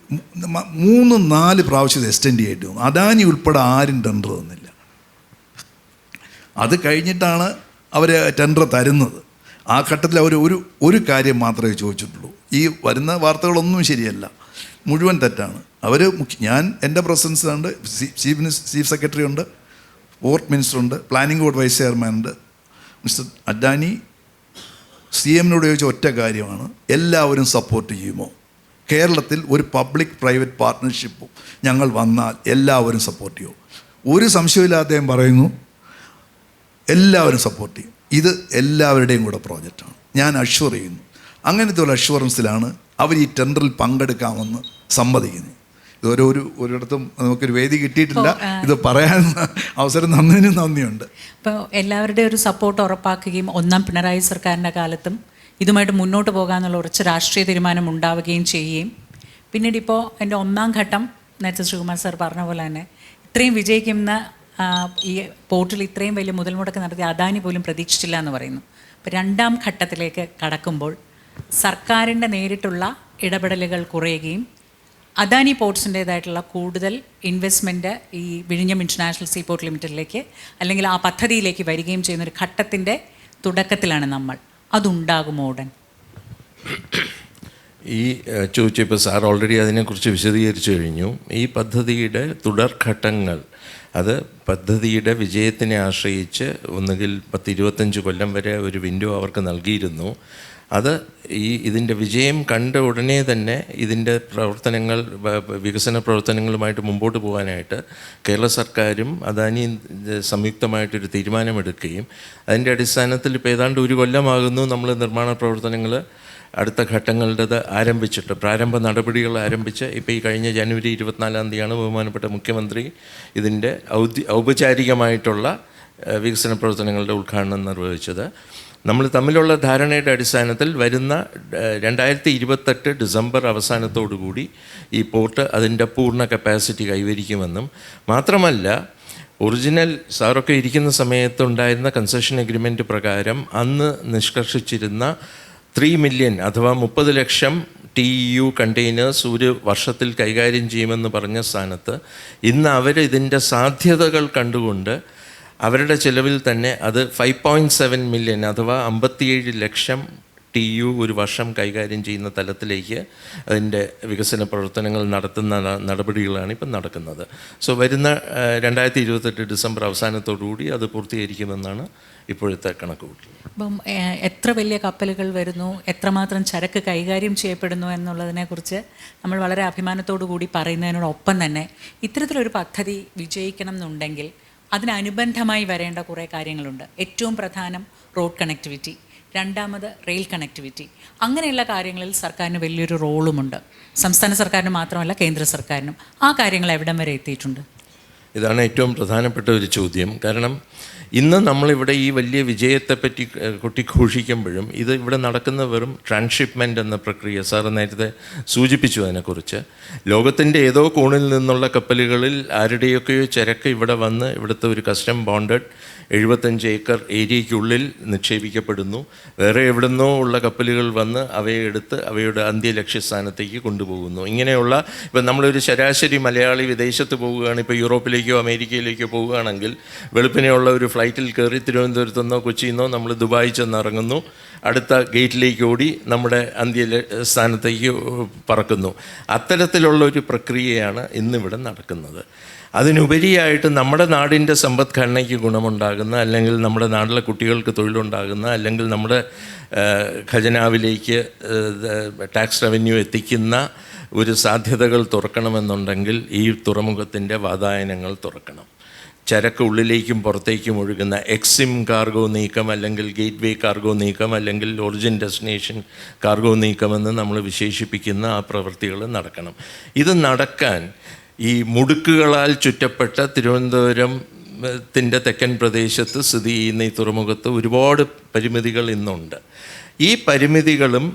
3-4 പ്രാവശ്യം എക്സ്റ്റെൻഡ് ചെയ്തിട്ട് വന്നു. അദാനി ഉൾപ്പെടെ ആരും ടെൻഡർ തന്നില്ല. അത് കഴിഞ്ഞിട്ടാണ് അവർ ടെൻഡർ തരുന്നത്. ആ ഘട്ടത്തിൽ അവർ ഒരു കാര്യം മാത്രമേ ചോദിച്ചിട്ടുള്ളൂ. ഈ വരുന്ന വാർത്തകളൊന്നും ശരിയല്ല, മുഴുവൻ തെറ്റാണ്. അവർ എൻ്റെ പ്രസൻസ് ഉണ്ട്, ചീഫ് സെക്രട്ടറി ഉണ്ട്, പോർട്ട് മിനിസ്റ്റർ ഉണ്ട്, പ്ലാനിംഗ് ബോർഡ് വൈസ് ചെയർമാൻ ഉണ്ട്. മിസ്റ്റർ അഡാനി CMനോട് ചോദിച്ച ഒറ്റ കാര്യമാണ്, എല്ലാവരും സപ്പോർട്ട് ചെയ്യുമോ? കേരളത്തിൽ ഒരു പബ്ലിക് പ്രൈവറ്റ് പാർട്ട്ണർഷിപ്പും ഞങ്ങൾ വന്നാൽ എല്ലാവരും സപ്പോർട്ട് ചെയ്യുമോ? ഒരു സംശയമില്ലാതെ അദ്ദേഹം പറയുന്നു, എല്ലാവരും സപ്പോർട്ട് ചെയ്യും. ഇത് എല്ലാവരുടെയും കൂടെ പ്രോജക്റ്റാണ്, ഞാൻ അഷ്വർ ചെയ്യുന്നു. അങ്ങനത്തെ ഒരു അഷ്വറൻസിലാണ് അവർ ഈ ടെൻഡറിൽ പങ്കെടുക്കാമെന്ന് സമ്മതിക്കുന്നത്. ഒരിടത്തും നമുക്കൊരു വേദി കിട്ടിയിട്ടില്ല, ഇത് പറയാൻ അവസരം തന്നതിന് നന്ദിയുണ്ട്. ഇപ്പോൾ എല്ലാവരുടെയും ഒരു സപ്പോർട്ട് ഉറപ്പാക്കുകയും 1ാം പിണറായി സർക്കാരിൻ്റെ കാലത്തും ഇതുമായിട്ട് മുന്നോട്ട് പോകാമെന്നുള്ള ഉറച്ച രാഷ്ട്രീയ തീരുമാനം ഉണ്ടാവുകയും ചെയ്യുകയും പിന്നീട് ഇപ്പോൾ എൻ്റെ 1ാം ഘട്ടം നേരത്തെ ശ്രീകുമാർ സാർ പറഞ്ഞ പോലെ തന്നെ ഇത്രയും വിജയിക്കുന്ന ഈ പോർട്ടിൽ ഇത്രയും വലിയ മുതൽ മുടക്ക് നടത്തി അദാനി പോലും പ്രതീക്ഷിച്ചില്ല എന്ന് പറയുന്നു. അപ്പോൾ 2ാം ഘട്ടത്തിലേക്ക് കടക്കുമ്പോൾ സർക്കാരിൻ്റെ നേരിട്ടുള്ള ഇടപെടലുകൾ കുറയുകയും അദാനി പോർട്സിൻ്റേതായിട്ടുള്ള കൂടുതൽ ഇൻവെസ്റ്റ്മെൻറ്റ് ഈ വിഴിഞ്ഞം ഇൻ്റർനാഷണൽ സീപോർട്ട് ലിമിറ്റഡിലേക്ക് അല്ലെങ്കിൽ ആ പദ്ധതിയിലേക്ക് വരികയും ചെയ്യുന്നൊരു ഘട്ടത്തിൻ്റെ തുടക്കത്തിലാണ് നമ്മൾ. അതുണ്ടാകുമോ ഉടൻ? ഈ ചോദിച്ചപ്പോൾ സാർ ഓൾറെഡി അതിനെക്കുറിച്ച് വിശദീകരിച്ചു കഴിഞ്ഞു. ഈ പദ്ധതിയുടെ തുടർഘട്ടങ്ങൾ, അത് പദ്ധതിയുടെ വിജയത്തിനെ ആശ്രയിച്ച് ഒന്നുകിൽ 10-25 കൊല്ലം വരെ ഒരു വിൻഡോ അവർക്ക് നൽകിയിരുന്നു. അത് ഇതിൻ്റെ വിജയം കണ്ട ഉടനെ തന്നെ ഇതിൻ്റെ പ്രവർത്തനങ്ങൾ, വികസന പ്രവർത്തനങ്ങളുമായിട്ട് മുമ്പോട്ട് പോകാനായിട്ട് കേരള സർക്കാരും അദാനി സംയുക്തമായിട്ടൊരു തീരുമാനമെടുക്കുകയും അതിൻ്റെ അടിസ്ഥാനത്തിൽ ഇപ്പോൾ ഏതാണ്ട് 1 കൊല്ലമാകുന്നു നമ്മൾ നിർമ്മാണ പ്രവർത്തനങ്ങൾ അടുത്ത ഘട്ടങ്ങളുടേത് ആരംഭിച്ചിട്ട്, പ്രാരംഭ നടപടികൾ ആരംഭിച്ച് ഇപ്പോൾ ഈ കഴിഞ്ഞ ജനുവരി 24-ാം തീയതിയാണ് ബഹുമാനപ്പെട്ട മുഖ്യമന്ത്രി ഇതിൻ്റെ ഔപചാരികമായിട്ടുള്ള വികസന പ്രവർത്തനങ്ങളുടെ ഉദ്ഘാടനം നിർവഹിച്ചത്. നമ്മൾ തമ്മിലുള്ള ധാരണയുടെ അടിസ്ഥാനത്തിൽ വരുന്ന 2028 ഡിസംബർ അവസാനത്തോടുകൂടി ഈ പോർട്ട് അതിൻ്റെ പൂർണ്ണ കപ്പാസിറ്റി കൈവരിക്കുമെന്നും മാത്രമല്ല, ഒറിജിനൽ സാറൊക്കെ ഇരിക്കുന്ന സമയത്തുണ്ടായിരുന്ന കൺസെഷൻ എഗ്രിമെൻറ്റ് പ്രകാരം അന്ന് നിഷ്കർഷിച്ചിരുന്ന 3 മില്യൺ അഥവാ 30 ലക്ഷം TEU കണ്ടെയ്നേഴ്സ് ഒരു വർഷത്തിൽ കൈകാര്യം ചെയ്യുമെന്ന് പറഞ്ഞ സ്ഥാനത്ത് ഇന്ന് അവർ ഇതിൻ്റെ സാധ്യതകൾ കണ്ടുകൊണ്ട് അവരുടെ ചിലവിൽ തന്നെ അത് 5.7 മില്യൺ അഥവാ 57 ലക്ഷം TU ഒരു വർഷം കൈകാര്യം ചെയ്യുന്ന തലത്തിലേക്ക് അതിൻ്റെ വികസന പ്രവർത്തനങ്ങൾ നടത്തുന്ന നടപടികളാണ് ഇപ്പം നടക്കുന്നത്. സോ വരുന്ന 2028 ഡിസംബർ അവസാനത്തോടുകൂടി അത് പൂർത്തീകരിക്കുമെന്നാണ് ഇപ്പോഴത്തെ കണക്കുകൂട്ടൽ. അപ്പം എത്ര വലിയ കപ്പലുകൾ വരുന്നു, എത്രമാത്രം ചരക്ക് കൈകാര്യം ചെയ്യപ്പെടുന്നു എന്നുള്ളതിനെക്കുറിച്ച് നമ്മൾ വളരെ അഭിമാനത്തോടു കൂടി പറയുന്നതിനോടൊപ്പം തന്നെ ഇത്തരത്തിലൊരു പദ്ധതി വിജയിക്കണം എന്നുണ്ടെങ്കിൽ അതിനനുബന്ധമായി വരേണ്ട കുറേ കാര്യങ്ങളുണ്ട്. ഏറ്റവും പ്രധാനം റോഡ് കണക്ടിവിറ്റി, രണ്ടാമത് റെയിൽ കണക്ടിവിറ്റി. അങ്ങനെയുള്ള കാര്യങ്ങളിൽ സർക്കാരിന് വലിയൊരു റോളുമുണ്ട്. സംസ്ഥാന സർക്കാരിന് മാത്രമല്ല കേന്ദ്ര സർക്കാരിനും. ആ കാര്യങ്ങൾ എവിടം വരെ എത്തിയിട്ടുണ്ട്? ഇതാണ് ഏറ്റവും പ്രധാനപ്പെട്ട ഒരു ചോദ്യം. കാരണം ഇന്ന് നമ്മളിവിടെ ഈ വലിയ വിജയത്തെപ്പറ്റി കൊട്ടിഘോഷിക്കുമ്പോഴും ഇത് ഇവിടെ നടക്കുന്ന വെറും ട്രാൻസ്ഷിപ്മെൻ്റ് എന്ന പ്രക്രിയ. സാറ് നേരത്തെ സൂചിപ്പിച്ചു അതിനെക്കുറിച്ച്. ലോകത്തിൻ്റെ ഏതോ കോണിൽ നിന്നുള്ള കപ്പലുകളിൽ ആരുടെയൊക്കെയോ ചരക്ക് ഇവിടെ വന്ന് ഇവിടുത്തെ ഒരു കസ്റ്റം ബോണ്ടഡ് 75 ഏക്കർ ഏരിയയ്ക്കുള്ളിൽ നിക്ഷേപിക്കപ്പെടുന്നു. വേറെ എവിടുന്നോ ഉള്ള കപ്പലുകൾ വന്ന് അവയെ എടുത്ത് അവയുടെ അന്ത്യ ലക്ഷ്യസ്ഥാനത്തേക്ക് കൊണ്ടുപോകുന്നു. ഇങ്ങനെയുള്ള ഇപ്പം നമ്മളൊരു ശരാശരി മലയാളി വിദേശത്ത് പോവുകയാണ്, ഇപ്പോൾ യൂറോപ്പിലേക്കോ അമേരിക്കയിലേക്കോ പോവുകയാണെങ്കിൽ വെളുപ്പിനെയുള്ള ഒരു ഫ്ലൈറ്റിൽ കയറി തിരുവനന്തപുരത്തു നിന്നോ കൊച്ചിയിൽ നിന്നോ നമ്മൾ ദുബായി ചെന്നിറങ്ങുന്നു, അടുത്ത ഗേറ്റിലേക്ക് ഓടി നമ്മുടെ അന്ത്യ സ്ഥാനത്തേക്ക് പറക്കുന്നു. അത്തരത്തിലുള്ള ഒരു പ്രക്രിയയാണ് ഇന്നിവിടെ നടക്കുന്നത്. അതിനുപരിയായിട്ട് നമ്മുടെ നാടിൻ്റെ സമ്പദ്ഘടനയ്ക്ക് ഗുണമുണ്ടാകുന്ന, അല്ലെങ്കിൽ നമ്മുടെ നാട്ടിലെ കുട്ടികൾക്ക് തൊഴിലുണ്ടാകുന്ന, അല്ലെങ്കിൽ നമ്മുടെ ഖജനാവിലേക്ക് ടാക്സ് റവന്യൂ എത്തിക്കുന്ന ഒരു സാധ്യതകൾ തുറക്കണമെന്നുണ്ടെങ്കിൽ ഈ തുറമുഖത്തിൻ്റെ വാതായനങ്ങൾ തുറക്കണം. ചരക്ക് ഉള്ളിലേക്കും പുറത്തേക്കും ഒഴുകുന്ന എക്സിം കാർഗോ നീക്കം, അല്ലെങ്കിൽ ഗേറ്റ് വേ കാർഗോ നീക്കം, അല്ലെങ്കിൽ ഒറിജിൻ ഡെസ്റ്റിനേഷൻ കാർഗോ നീക്കമെന്ന് നമ്മൾ വിശേഷിപ്പിക്കുന്ന ആ പ്രവൃത്തികൾ നടക്കണം. ഇത് നടക്കാൻ ഈ മുടുക്കുകളാൽ ചുറ്റപ്പെട്ട തിരുവനന്തപുരത്തിൻ്റെ തെക്കൻ പ്രദേശത്ത് സ്ഥിതി ചെയ്യുന്ന ഈ തുറമുഖത്ത് ഒരുപാട് പരിമിതികൾ ഇന്നുണ്ട്. ഈ പരിമിതികളും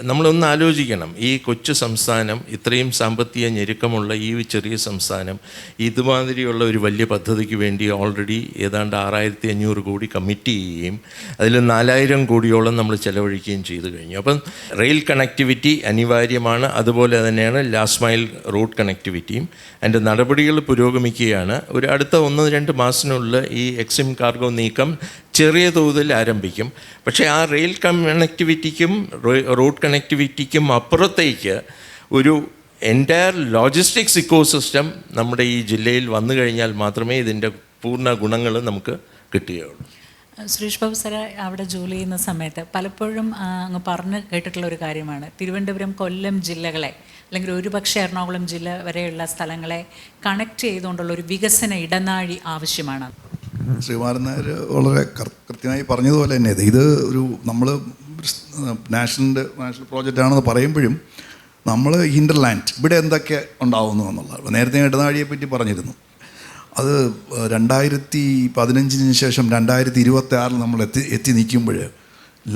നമ്മളൊന്ന് ആലോചിക്കണം. ഈ കൊച്ചു സംസ്ഥാനം, ഇത്രയും സാമ്പത്തിക ഞെരുക്കമുള്ള ഈ ചെറിയ സംസ്ഥാനം ഇതുമാതിരിയുള്ള ഒരു വലിയ പദ്ധതിക്ക് വേണ്ടി ഓൾറെഡി ഏതാണ്ട് 6500 കോടി കമ്മിറ്റ് ചെയ്യുകയും അതിൽ 4000 കോടിയോളം നമ്മൾ ചെലവഴിക്കുകയും ചെയ്തു കഴിഞ്ഞു. അപ്പം റെയിൽ കണക്ടിവിറ്റി അനിവാര്യമാണ്. അതുപോലെ തന്നെയാണ് ലാസ്റ്റ് മൈൽ റോഡ് കണക്ടിവിറ്റിയും. അതിൻ്റെ നടപടികൾ പുരോഗമിക്കുകയാണ്. ഒരു അടുത്ത 1-2 മാസത്തിനുള്ളിൽ ഈ എക്സിം കാർഗോ നീക്കം ചെറിയ തോതിൽ ആരംഭിക്കും. പക്ഷേ ആ റെയിൽ കണക്ടിവിറ്റിക്കും റോഡ് കണക്ടിവിറ്റിക്കും അപ്പുറത്തേക്ക് ഒരു എൻറ്റയർ ലോജിസ്റ്റിക്സ് ഇക്കോസിസ്റ്റം നമ്മുടെ ഈ ജില്ലയിൽ വന്നു കഴിഞ്ഞാൽ മാത്രമേ ഇതിൻ്റെ പൂർണ്ണ ഗുണങ്ങൾ നമുക്ക് കിട്ടുകയുള്ളൂ. സുരേഷ് ബാബു സാറ് അവിടെ ജോലി ചെയ്യുന്ന സമയത്ത് പലപ്പോഴും അങ്ങ് പറഞ്ഞ് കേട്ടിട്ടുള്ള ഒരു കാര്യമാണ്, തിരുവനന്തപുരം, കൊല്ലം ജില്ലകളെ, അല്ലെങ്കിൽ ഒരുപക്ഷെ എറണാകുളം ജില്ല വരെയുള്ള സ്ഥലങ്ങളെ കണക്ട് ചെയ്തുകൊണ്ടുള്ള ഒരു വികസന ഇടനാഴി ആവശ്യമാണ്. ശ്രീകുമാരൻ നായർ വളരെ കൃത്യമായി പറഞ്ഞതുപോലെ തന്നെ ഇത് ഒരു നമ്മൾ നാഷണൽ പ്രോജക്റ്റാണെന്ന് പറയുമ്പോഴും നമ്മൾ ഹിൻഡർലാൻഡ് ഇവിടെ എന്തൊക്കെ ഉണ്ടാവുന്നു എന്നുള്ളത് നേരത്തെ ഇടനാഴിയെ പറ്റി പറഞ്ഞിരുന്നു. അത് 2015 ശേഷം 2026 നമ്മൾ എത്തി നിൽക്കുമ്പോൾ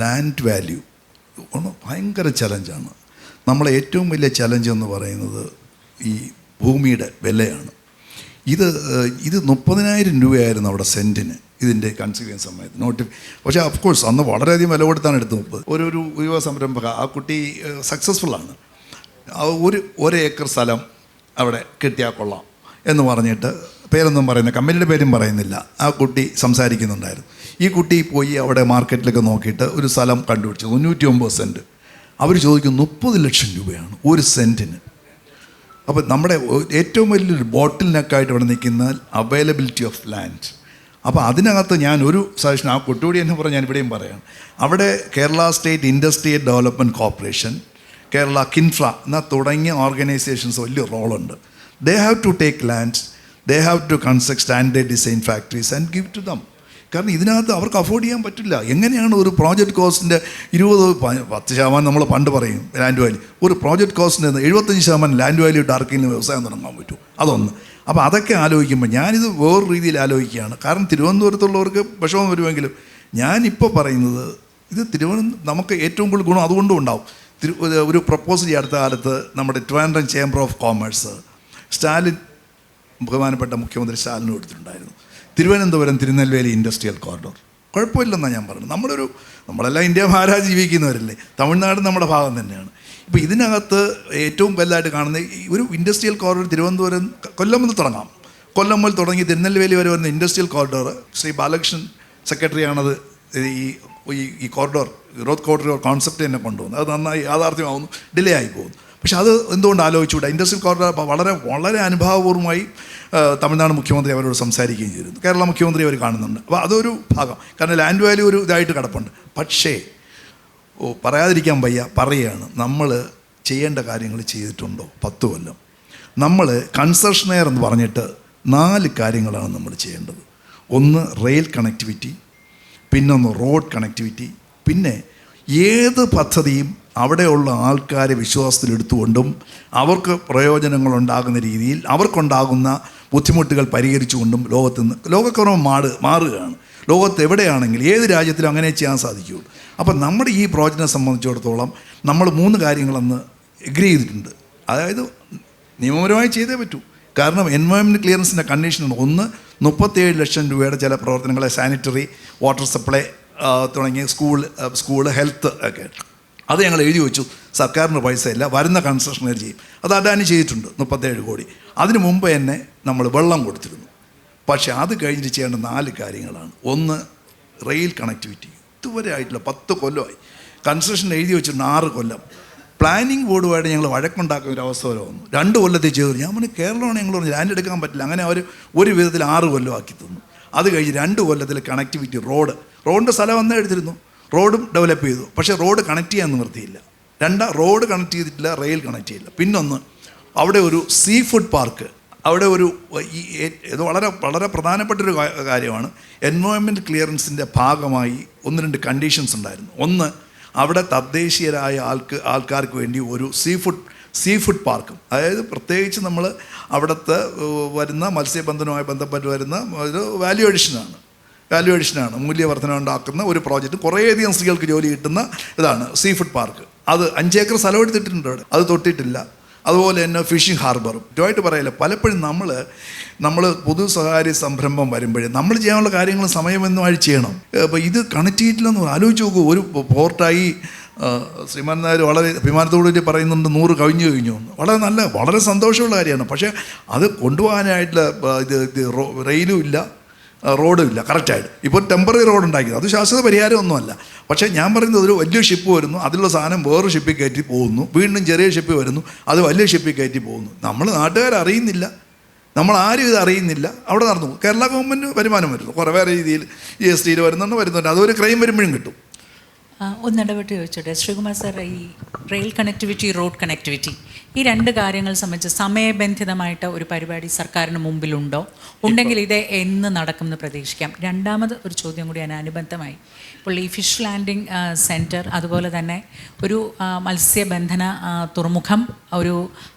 ലാൻഡ് വാല്യൂ ഭയങ്കര ചലഞ്ചാണ്. നമ്മളെ ഏറ്റവും വലിയ ചലഞ്ച് എന്ന് പറയുന്നത് ഈ ഭൂമിയുടെ വിലയാണ്. ഇത് 30,000 രൂപയായിരുന്നു അവിടെ സെൻറ്റിന് ഇതിൻ്റെ കൺസിക്വൻസ് സമയത്ത് പക്ഷേ അഫ്കോഴ്സ് അന്ന് വളരെയധികം വില കൊടുത്താണ് എടുത്ത് 30. ഒരു യുവ സംരംഭക, ആ കുട്ടി സക്സസ്ഫുള്ളാണ്. ഒരു ഏക്കർ സ്ഥലം അവിടെ കിട്ടിയാൽ കൊള്ളാം എന്ന് പറഞ്ഞിട്ട്, പേരൊന്നും പറയുന്നില്ല, കമ്പനിയുടെ പേരും പറയുന്നില്ല, ആ കുട്ടി സംസാരിക്കുന്നുണ്ടായിരുന്നു. ഈ കുട്ടി പോയി അവിടെ മാർക്കറ്റിലൊക്കെ നോക്കിയിട്ട് ഒരു സ്ഥലം കണ്ടുപിടിച്ചു, 99 സെൻറ്റ്. അവർ ചോദിക്കും 30 ലക്ഷം രൂപയാണ് ഒരു സെൻറ്റിന്. അപ്പോൾ നമ്മുടെ ഏറ്റവും വലിയൊരു ബോട്ടിൽ നെക്കായിട്ട് ഇവിടെ നിൽക്കുന്ന അവൈലബിലിറ്റി ഓഫ് ലാൻഡ്. അപ്പോൾ അതിനകത്ത് ഞാൻ ഒരു സജഷൻ, ആ കുട്ടിയോടി എന്നെ പറഞ്ഞാൽ ഞാൻ ഇവിടെയും പറയാം, അവിടെ Kerala state industrial development corporation, Kerala KINFRA എന്ന തുടങ്ങിയ ഓർഗനൈസേഷൻസ് വലിയ റോളുണ്ട്. They have to take land, they have to construct standard design factories and give to them. കാരണം ഇതിനകത്ത് അവർക്ക് അഫോർഡ് ചെയ്യാൻ പറ്റില്ല. എങ്ങനെയാണ് ഒരു പ്രോജക്റ്റ് കോസ്റ്റിൻ്റെ 10% നമ്മൾ പണ്ട് പറയും ലാൻഡ് വാല്യൂ, ഒരു പ്രോജക്റ്റ് കോസ്റ്റിൻ്റെ 75% ലാൻഡ് വാല്യൂ ആർക്കെങ്കിലും വ്യവസായം തുടങ്ങാൻ പറ്റും? അതൊന്ന്. അപ്പോൾ അതൊക്കെ ആലോചിക്കുമ്പോൾ ഞാനിത് വേറൊരു രീതിയിൽ ആലോചിക്കുകയാണ്. കാരണം തിരുവനന്തപുരത്തുള്ളവർക്ക് വിഷമം വരുമെങ്കിലും ഞാനിപ്പോൾ പറയുന്നത് ഇത് നമുക്ക് ഏറ്റവും കൂടുതൽ ഗുണം അതുകൊണ്ടും ഉണ്ടാവും. ഒരു പ്രപ്പോസൽ ഈ അടുത്ത കാലത്ത് നമ്മുടെ Trivandrum chamber of commerce Stalin, ബഹുമാനപ്പെട്ട മുഖ്യമന്ത്രി സ്റ്റാലിന് കൊടുത്തിട്ടുണ്ടായിരുന്നു. Thiruvananthapuram Tirunelveli industrial corridor. കുഴപ്പമില്ലെന്നാണ് ഞാൻ പറഞ്ഞത്. നമ്മളെല്ലാം ഇന്ത്യ മഹാരാജ് ജീവിക്കുന്നവരല്ലേ, തമിഴ്നാട് നമ്മുടെ ഭാഗം തന്നെയാണ്. ഇപ്പോൾ ഇതിനകത്ത് ഏറ്റവും വലുതായിട്ട് കാണുന്ന ഒരു ഇൻഡസ്ട്രിയൽ കോറിഡോർ തിരുവനന്തപുരം, കൊല്ലം മുതൽ തുടങ്ങാം. കൊല്ലം മുതൽ തുടങ്ങി തിരുനെൽവേലി വരെ വരുന്ന ഇൻഡസ്ട്രിയൽ കോറിഡോർ ശ്രീ ബാലകൃഷ്ണൻ സെക്രട്ടറിയാണത് ഈ ഈ കോറിഡോർ ഗ്രോത്ത് കോറിഡോർ കോൺസെപ്റ്റ് തന്നെ കൊണ്ടുവന്നു. അത് നന്നായി യാഥാർത്ഥ്യമാവുന്നു, ഡിലേ ആയി പോകുന്നു. പക്ഷെ അത് എന്തുകൊണ്ട് ആലോചിച്ചുകൂടാ? ഇൻഡസ്ട്രിയൽ കോറിഡോർ വളരെ വളരെ അനുഭാവപൂർവ്വമായി തമിഴ്നാട് മുഖ്യമന്ത്രി അവരോട് സംസാരിക്കുകയും ചെയ്തിരുന്നു. കേരള മുഖ്യമന്ത്രി അവർ കാണുന്നുണ്ട്. അപ്പോൾ അതൊരു ഭാഗം, കാരണം ലാൻഡ് വാല്യൂ ഒരു ഇതായിട്ട് കിടപ്പുണ്ട്. പക്ഷേ പറയാതിരിക്കാൻ വയ്യ, പറയുകയാണ്, നമ്മൾ ചെയ്യേണ്ട കാര്യങ്ങൾ ചെയ്തിട്ടുണ്ടോ? 10 കൊല്ലം നമ്മൾ കൺസെഷനെയർ എന്ന് പറഞ്ഞിട്ട് 4 കാര്യങ്ങളാണ് നമ്മൾ ചെയ്യേണ്ടത്. ഒന്ന് റെയിൽ കണക്ടിവിറ്റി, പിന്നൊന്ന് റോഡ് കണക്ടിവിറ്റി, പിന്നെ ഏത് പദ്ധതിയും അവിടെയുള്ള ആൾക്കാരെ വിശ്വാസത്തിലെടുത്തുകൊണ്ടും അവർക്ക് പ്രയോജനങ്ങളുണ്ടാകുന്ന രീതിയിൽ അവർക്കുണ്ടാകുന്ന ബുദ്ധിമുട്ടുകൾ പരിഹരിച്ചുകൊണ്ടും ലോകക്രമം മാറുകയാണ്. ലോകത്ത് എവിടെയാണെങ്കിലും ഏത് രാജ്യത്തിലും അങ്ങനെ ചെയ്യാൻ സാധിക്കുകയുള്ളൂ. അപ്പം നമ്മുടെ ഈ പ്രോജക്റ്റിനെ സംബന്ധിച്ചിടത്തോളം നമ്മൾ 3 കാര്യങ്ങളെന്ന് എഗ്രി ചെയ്തിട്ടുണ്ട്. അതായത് നിയമപരമായി ചെയ്തേ പറ്റൂ. കാരണം എൻവയോൺമെൻറ്റ് ക്ലിയറൻസിൻ്റെ കണ്ടീഷനുണ്ട്. ഒന്ന് 37 ലക്ഷം രൂപയുടെ ചില പ്രവർത്തനങ്ങളെ, സാനിറ്ററി, വാട്ടർ സപ്ലൈ തുടങ്ങിയ സ്കൂൾ ഹെൽത്ത് ഒക്കെ, അത് ഞങ്ങൾ എഴുതി വെച്ചു. സർക്കാരിന് പൈസ ഇല്ല, വരുന്ന കൺസെഷനർ ചെയ്യും. അത് അഡാനി ചെയ്തിട്ടുണ്ട് 37 കോടി. അതിനു മുമ്പ് തന്നെ നമ്മൾ വെള്ളം കൊടുത്തിരുന്നു. പക്ഷേ അത് കഴിഞ്ഞിട്ട് ചെയ്യേണ്ട 4 കാര്യങ്ങളാണ്. ഒന്ന് റെയിൽ കണക്ടിവിറ്റി. ഇതുവരെ ആയിട്ടില്ല, 10 കൊല്ലമായി. കൺസ്ട്രക്ഷൻ എഴുതി വെച്ചിട്ടുണ്ട് 6 കൊല്ലം. പ്ലാനിങ് ബോർഡുമായിട്ട് ഞങ്ങൾ വഴക്കുണ്ടാക്കുന്ന ഒരു അവസ്ഥ വരെ വന്നു. 2 കൊല്ലത്തിൽ ചെയ്തു. ഞാൻ പറഞ്ഞു കേരളമാണ് ഞങ്ങൾ പറഞ്ഞു ലാൻഡ് എടുക്കാൻ പറ്റില്ല. അങ്ങനെ അവർ ഒരു വിധത്തിൽ 6 കൊല്ലം ആക്കി തന്നു. അത് കഴിഞ്ഞ് 2 കൊല്ലത്തിൽ കണക്ടിവിറ്റി, റോഡിൻ്റെ സ്ഥലം വന്നേ എടുത്തിരുന്നു, റോഡും ഡെവലപ്പ് ചെയ്തു. പക്ഷേ റോഡ് കണക്ട് ചെയ്യാൻ നിവൃത്തിയില്ല. റോഡ് കണക്ട് ചെയ്തിട്ടില്ല, റെയിൽ കണക്ട് ചെയ്യില്ല. പിന്നൊന്ന് അവിടെ ഒരു സീ ഫുഡ് പാർക്ക്, അവിടെ ഇത് വളരെ വളരെ പ്രധാനപ്പെട്ടൊരു കാര്യമാണ്. എൻവയോൺമെൻറ്റ് ക്ലിയറൻസിൻ്റെ ഭാഗമായി 1-2 കണ്ടീഷൻസ് ഉണ്ടായിരുന്നു. ഒന്ന്, അവിടെ തദ്ദേശീയരായ ആൾക്കാർക്ക് വേണ്ടി ഒരു സീ ഫുഡ് പാർക്കും, അതായത് പ്രത്യേകിച്ച് നമ്മൾ അവിടുത്തെ വരുന്ന മത്സ്യബന്ധനവുമായി ബന്ധപ്പെട്ട് വരുന്ന ഒരു വാല്യൂ അഡീഷനാണ്, മൂല്യവർദ്ധന ഉണ്ടാക്കുന്ന ഒരു പ്രോജക്റ്റ്. കുറേയധികം സ്ത്രീകൾക്ക് ജോലി കിട്ടുന്ന ഇതാണ് സീ ഫുഡ് പാർക്ക്. അത് 5 ഏക്കർ സ്ഥലം എടുത്തിട്ടുണ്ട് അവിടെ, അത് തൊട്ടിട്ടില്ല. അതുപോലെ തന്നെ ഫിഷിംഗ് ഹാർബറും ഇതുമായിട്ട് പറയില്ല. പലപ്പോഴും നമ്മൾ പൊതു സ്വകാര്യ സംരംഭം വരുമ്പോഴേ നമ്മൾ ചെയ്യാനുള്ള കാര്യങ്ങൾ സമയമെന്നുമായി ചെയ്യണം. അപ്പോൾ ഇത് കണക്ട് ചെയ്തിട്ടില്ലെന്ന് ആലോചിച്ച് നോക്കൂ. ഒരു പോർട്ടായി ശ്രീമാൻ നായർ വളരെ അഭിമാനത്തോടുകൂടി പറയുന്നുണ്ട് 100 കഴിഞ്ഞു എന്ന്. വളരെ സന്തോഷമുള്ള കാര്യമാണ്. പക്ഷേ അത് കൊണ്ടുപോകാനായിട്ടുള്ള റെയിലും ഇല്ല, റോഡും ഇല്ല കറക്റ്റായിട്ട്. ഇപ്പോൾ ടെമ്പററി റോഡ് ഉണ്ടാക്കിയത് അത് ശാശ്വത പരിഹാരമൊന്നുമല്ല. പക്ഷേ ഞാൻ പറയുന്നത് ഒരു വലിയ ഷിപ്പ് വരുന്നു, അതിലുള്ള സാധനം വേറൊരു ഷിപ്പിൽ കയറ്റി പോകുന്നു, വീണ്ടും ചെറിയ ഷിപ്പ് വരുന്നു, അത് വലിയ ഷിപ്പിൽ കയറ്റി പോകുന്നു. നമ്മൾ നാട്ടുകാരറിയുന്നില്ല, നമ്മൾ ആരും ഇത് അറിയുന്നില്ല. അവിടെ നടന്നു. കേരള ഗവൺമെൻറ് വരുമാനം വരുന്നു, കുറേ വേറെ രീതിയിൽ GST വരുന്നുണ്ട്. അതൊരു ക്രൈം വരുമ്പോഴും കിട്ടും. ഒന്നിടപെട്ട് ചോദിച്ചോട്ടെ ശ്രീകുമാർ സാർ, ഈ റെയിൽ കണക്ടിവിറ്റി, റോഡ് കണക്ടിവിറ്റി, ഈ 2 കാര്യങ്ങൾ സംബന്ധിച്ച് സമയബന്ധിതമായിട്ട് ഒരു പരിപാടി സർക്കാരിന് മുമ്പിലുണ്ടോ? ഉണ്ടെങ്കിൽ ഇത് എന്ന് നടക്കുമെന്ന് പ്രതീക്ഷിക്കാം? രണ്ടാമത് ഒരു ചോദ്യം കൂടി അനുബന്ധമായി, ഇപ്പോൾ ഈ ഫിഷ് ലാൻഡിംഗ് സെൻറ്റർ, അതുപോലെ തന്നെ ഒരു മത്സ്യബന്ധന തുറമുഖം, ഒരു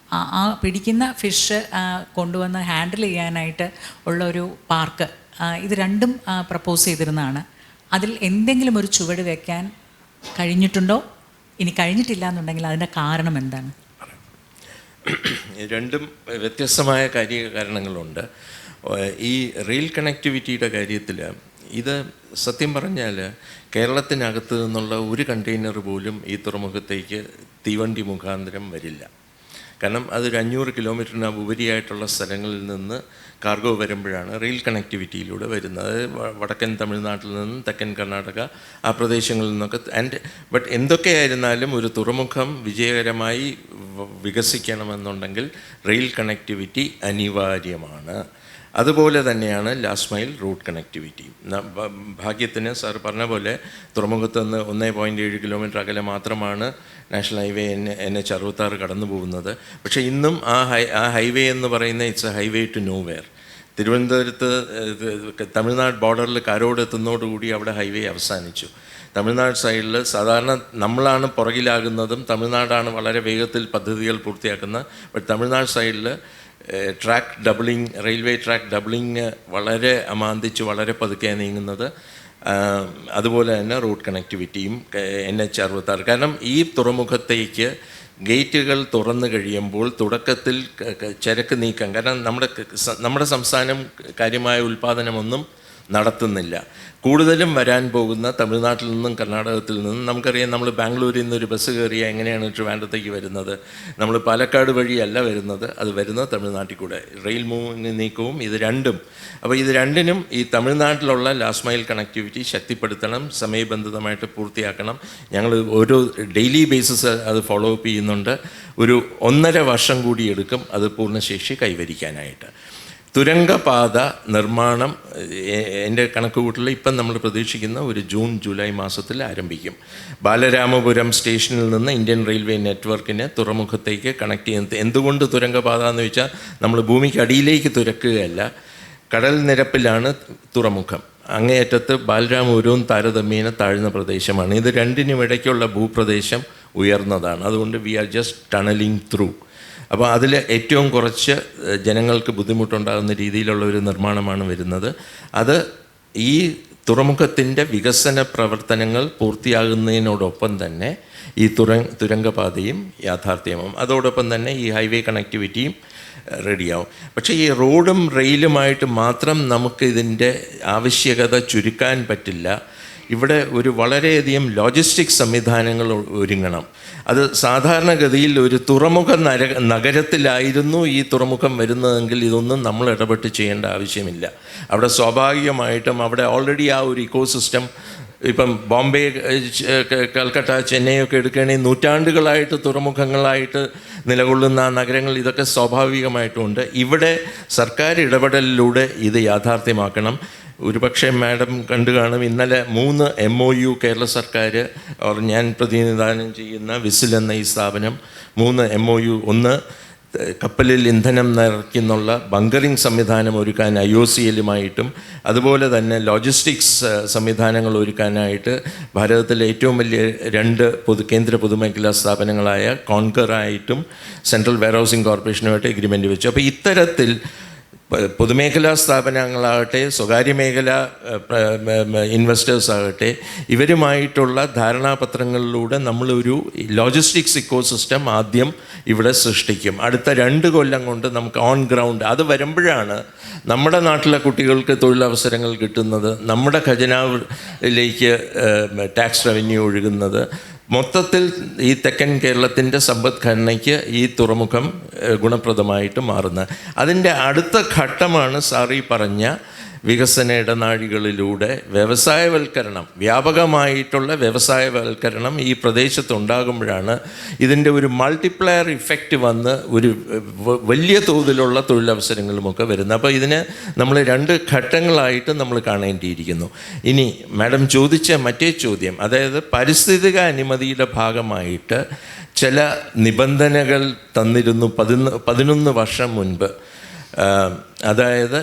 ആ പിടിക്കുന്ന ഫിഷ് കൊണ്ടുവന്ന് ഹാൻഡിൽ ചെയ്യാനായിട്ട് ഉള്ള ഒരു പാർക്ക്, ഇത് 2ഉം പ്രപ്പോസ് ചെയ്തിരുന്നതാണ്. അതിൽ എന്തെങ്കിലും ഒരു ചുവട് വയ്ക്കാൻ കഴിഞ്ഞിട്ടുണ്ടോ? ഇനി കഴിഞ്ഞിട്ടില്ല എന്നുണ്ടെങ്കിൽ അതിൻ്റെ കാരണം എന്താണ്? 2ഉം വ്യത്യസ്തമായ കാരണങ്ങളുണ്ട്. ഈ റെയിൽ കണക്ടിവിറ്റിയുടെ കാര്യത്തിൽ ഇത് സത്യം പറഞ്ഞാൽ കേരളത്തിനകത്ത് നിന്നുള്ള ഒരു കണ്ടെയ്നർ പോലും ഈ തുറമുഖത്തേക്ക് തീവണ്ടി മുഖാന്തരം വരില്ല. കാരണം അതൊരു 500 കിലോമീറ്ററിന് ഉപരിയായിട്ടുള്ള സ്ഥലങ്ങളിൽ നിന്ന് കാർഗോ വരുമ്പോഴാണ് റെയിൽ കണക്ടിവിറ്റിയിലൂടെ വരുന്നത്. വടക്കൻ തമിഴ്നാട്ടിൽ നിന്നും തെക്കൻ കർണാടക ആ പ്രദേശങ്ങളിൽ നിന്നൊക്കെ. ബട്ട് എന്തൊക്കെയായിരുന്നാലും ഒരു തുറമുഖം വിജയകരമായി വികസിക്കണമെന്നുണ്ടെങ്കിൽ റെയിൽ കണക്ടിവിറ്റി അനിവാര്യമാണ്. അതുപോലെ തന്നെയാണ് ലാസ്റ്റ് മൈൽ റോഡ് കണക്ടിവിറ്റി. ഭാഗ്യത്തിന് സാർ പറഞ്ഞ പോലെ തുറമുഖത്ത് നിന്ന് 1.7 കിലോമീറ്റർ അകലെ മാത്രമാണ് നാഷണൽ ഹൈവേ NH66 കടന്നു പോകുന്നത്. പക്ഷേ ഇന്നും ആ ഹൈവേ എന്ന് പറയുന്ന it's a highway to nowhere. തിരുവനന്തപുരത്ത് തമിഴ്നാട് ബോർഡറിൽ കാരോട് എത്തുന്നതോടുകൂടി അവിടെ ഹൈവേ അവസാനിച്ചു. തമിഴ്നാട് സൈഡിൽ സാധാരണ നമ്മളാണ് പുറകിലാകുന്നതും തമിഴ്നാടാണ് വളരെ വേഗത്തിൽ പദ്ധതികൾ പൂർത്തിയാക്കുന്നത്. ബട്ട് തമിഴ്നാട് സൈഡിൽ റെയിൽവേ ട്രാക്ക് ഡബിളിങ് വളരെ അമാന്തിച്ച് വളരെ പതുക്കെ നീങ്ങുന്നത്. അതുപോലെ തന്നെ റോഡ് കണക്ടിവിറ്റിയും NH66. കാരണം ഈ തുറമുഖത്തേക്ക് ഗേറ്റുകൾ തുറന്നു കഴിയുമ്പോൾ തുടക്കത്തിൽ ചരക്ക് നീക്കം, കാരണം നമ്മുടെ സംസ്ഥാനം കാര്യമായ ഉൽപ്പാദനമൊന്നും നടത്തുന്നില്ല. കൂടുതലും വരാൻ പോകുന്ന തമിഴ്നാട്ടിൽ നിന്നും കർണാടകത്തിൽ നിന്നും, നമുക്കറിയാം നമ്മൾ ബാംഗ്ലൂരിൽ നിന്ന് ഒരു ബസ് കയറിയാൽ എങ്ങനെയാണ് ട്രിവാൻഡ്രത്തേക്ക് വരുന്നത്, നമ്മൾ പാലക്കാട് വഴിയല്ല വരുന്നത്, അത് വരുന്നത് തമിഴ്നാട്ടിൽ കൂടെ. റെയിൽ നീക്കവും ഇത് രണ്ടും. അപ്പോൾ ഇത് രണ്ടിനും ഈ തമിഴ്നാട്ടിലുള്ള ലാസ്റ്റ് മൈൽ കണക്ടിവിറ്റി ശക്തിപ്പെടുത്തണം, സമയബന്ധിതമായിട്ട് പൂർത്തിയാക്കണം. ഞങ്ങൾ ഓരോ ഡെയിലി ബേസിസ് അത് ഫോളോ അപ്പ് ചെയ്യുന്നുണ്ട്. ഒരു 1.5 വർഷം കൂടി എടുക്കും അത് പൂർണ്ണശേഷി കൈവരിക്കാനായിട്ട്. തുരങ്കപാത നിർമ്മാണം എൻ്റെ കണക്കുകൂട്ടൽ ഇപ്പം നമ്മൾ പ്രതീക്ഷിക്കുന്ന ഒരു ജൂൺ ജൂലൈ മാസത്തിൽ ആരംഭിക്കും. ബാലരാമപുരം സ്റ്റേഷനിൽ നിന്ന് ഇന്ത്യൻ റെയിൽവേ നെറ്റ്വർക്കിനെ തുറമുഖത്തേക്ക് കണക്ട് ചെയ്യുന്നത്. എന്തുകൊണ്ട് തുരങ്കപാത എന്ന് വെച്ചാൽ നമ്മൾ ഭൂമിക്ക് അടിയിലേക്ക് തുരക്കുകയല്ല, കടൽ നിരപ്പിലാണ് തുറമുഖം. അങ്ങേയറ്റത്ത് ബാലരാമപുരവും താരതമ്യേന താഴ്ന്ന പ്രദേശമാണ്. ഇത് രണ്ടിനും ഇടയ്ക്കുള്ള ഭൂപ്രദേശം ഉയർന്നതാണ്. അതുകൊണ്ട് we are just tunneling through. അപ്പോൾ അതിൽ ഏറ്റവും കുറച്ച് ജനങ്ങൾക്ക് ബുദ്ധിമുട്ടുണ്ടാകുന്ന രീതിയിലുള്ള ഒരു നിർമ്മാണമാണ് വരുന്നത്. അത് ഈ തുറമുഖത്തിൻ്റെ വികസന പ്രവർത്തനങ്ങൾ പൂർത്തിയാകുന്നതിനോടൊപ്പം തന്നെ ഈ തുരങ്കപാതയും യാഥാർത്ഥ്യമാവും. അതോടൊപ്പം തന്നെ ഈ ഹൈവേ കണക്ടിവിറ്റിയും റെഡിയാവും. പക്ഷേ ഈ റോഡും റെയിലുമായിട്ട് മാത്രം നമുക്ക് ഇതിൻ്റെ ആവശ്യകത ചുരുക്കാൻ പറ്റില്ല. ഇവിടെ ഒരു വളരെയധികം ലോജിസ്റ്റിക് സംവിധാനങ്ങൾ ഒരുങ്ങണം. അത് സാധാരണഗതിയിൽ ഒരു തുറമുഖ നഗരത്തിലായിരുന്നു ഈ തുറമുഖം വരുന്നതെങ്കിൽ ഇതൊന്നും നമ്മൾ ഇടപെട്ട് ചെയ്യേണ്ട ആവശ്യമില്ല. അവിടെ സ്വാഭാവികമായിട്ടും അവിടെ ഓൾറെഡി ആ ഒരു ഇക്കോസിസ്റ്റം, ഇപ്പം ബോംബെ, കൽക്കട്ട, ചെന്നൈയൊക്കെ എടുക്കുകയാണെങ്കിൽ നൂറ്റാണ്ടുകളായിട്ട് തുറമുഖങ്ങളായിട്ട് നിലകൊള്ളുന്ന നഗരങ്ങൾ, ഇതൊക്കെ സ്വാഭാവികമായിട്ടുമുണ്ട്. ഇവിടെ സർക്കാർ ഇടപെടലിലൂടെ ഇത് യാഥാർത്ഥ്യമാക്കണം. ഒരുപക്ഷെ മാഡം കണ്ടു കാണും, ഇന്നലെ 3 MOU കേരള സർക്കാർ, ഞാൻ പ്രതിനിധാനം ചെയ്യുന്ന വിസിൽ എന്ന ഈ സ്ഥാപനം 3 MOU, ഒന്ന് കപ്പലിൽ ഇന്ധനം നിറയ്ക്കുന്നുള്ള ബങ്കറിംഗ് സംവിധാനം ഒരുക്കാൻ IOCL-ഉമായിട്ടും, അതുപോലെ തന്നെ ലോജിസ്റ്റിക്സ് സംവിധാനങ്ങൾ ഒരുക്കാനായിട്ട് ഭാരതത്തിലെ ഏറ്റവും വലിയ 2 കേന്ദ്ര പൊതുമേഖലാ സ്ഥാപനങ്ങളായ കോൺകറായിട്ടും സെൻട്രൽ വെയർഹൗസിംഗ് കോർപ്പറേഷനുമായിട്ട് എഗ്രിമെൻ്റ് വെച്ചു. അപ്പോൾ ഇത്തരത്തിൽ പൊതുമേഖലാ സ്ഥാപനങ്ങളാകട്ടെ, സ്വകാര്യ മേഖല ഇൻവെസ്റ്റേഴ്സ് ആകട്ടെ, ഇവരുമായിട്ടുള്ള ധാരണാപത്രങ്ങളിലൂടെ നമ്മളൊരു ലോജിസ്റ്റിക്സ് ഇക്കോസിസ്റ്റം ആദ്യം ഇവിടെ സൃഷ്ടിക്കും. അടുത്ത 2 കൊല്ലം കൊണ്ട് നമുക്ക് ഓൺ ഗ്രൗണ്ട് അത് വരുമ്പോഴാണ് നമ്മുടെ നാട്ടിലെ കുട്ടികൾക്ക് തൊഴിലവസരങ്ങൾ കിട്ടുന്നത്, നമ്മുടെ ഖജനാവിലേക്ക് ടാക്സ് റവന്യൂ ഒഴുകുന്നത്. മൊത്തത്തിൽ ഈ തെക്കൻ കേരളത്തിൻ്റെ സമ്പദ്ഘടനയ്ക്ക് ഈ തുറമുഖം ഗുണപ്രദമായിട്ട് മാറുന്നത്. അതിൻ്റെ അടുത്ത ഘട്ടമാണ് സാറി പറഞ്ഞ വികസന ഇടനാഴികളിലൂടെ വ്യവസായവൽക്കരണം, വ്യാപകമായിട്ടുള്ള വ്യവസായവൽക്കരണം ഈ പ്രദേശത്തുണ്ടാകുമ്പോഴാണ് ഇതിൻ്റെ ഒരു മൾട്ടിപ്ലയർ ഇഫക്റ്റ് വന്ന് ഒരു വലിയ തോതിലുള്ള തൊഴിലവസരങ്ങളുമൊക്കെ വരുന്നത്. അപ്പോൾ ഇതിന് നമ്മൾ 2 ഘട്ടങ്ങളായിട്ട് നമ്മൾ കാണേണ്ടിയിരിക്കുന്നു. ഇനി മാഡം ചോദിച്ച മറ്റേ ചോദ്യം, അതായത് പാരിസ്ഥിതിക അനുമതിയുടെ ഭാഗമായിട്ട് ചില നിബന്ധനകൾ തന്നിരുന്നു 11 വർഷം മുൻപ്. അതായത്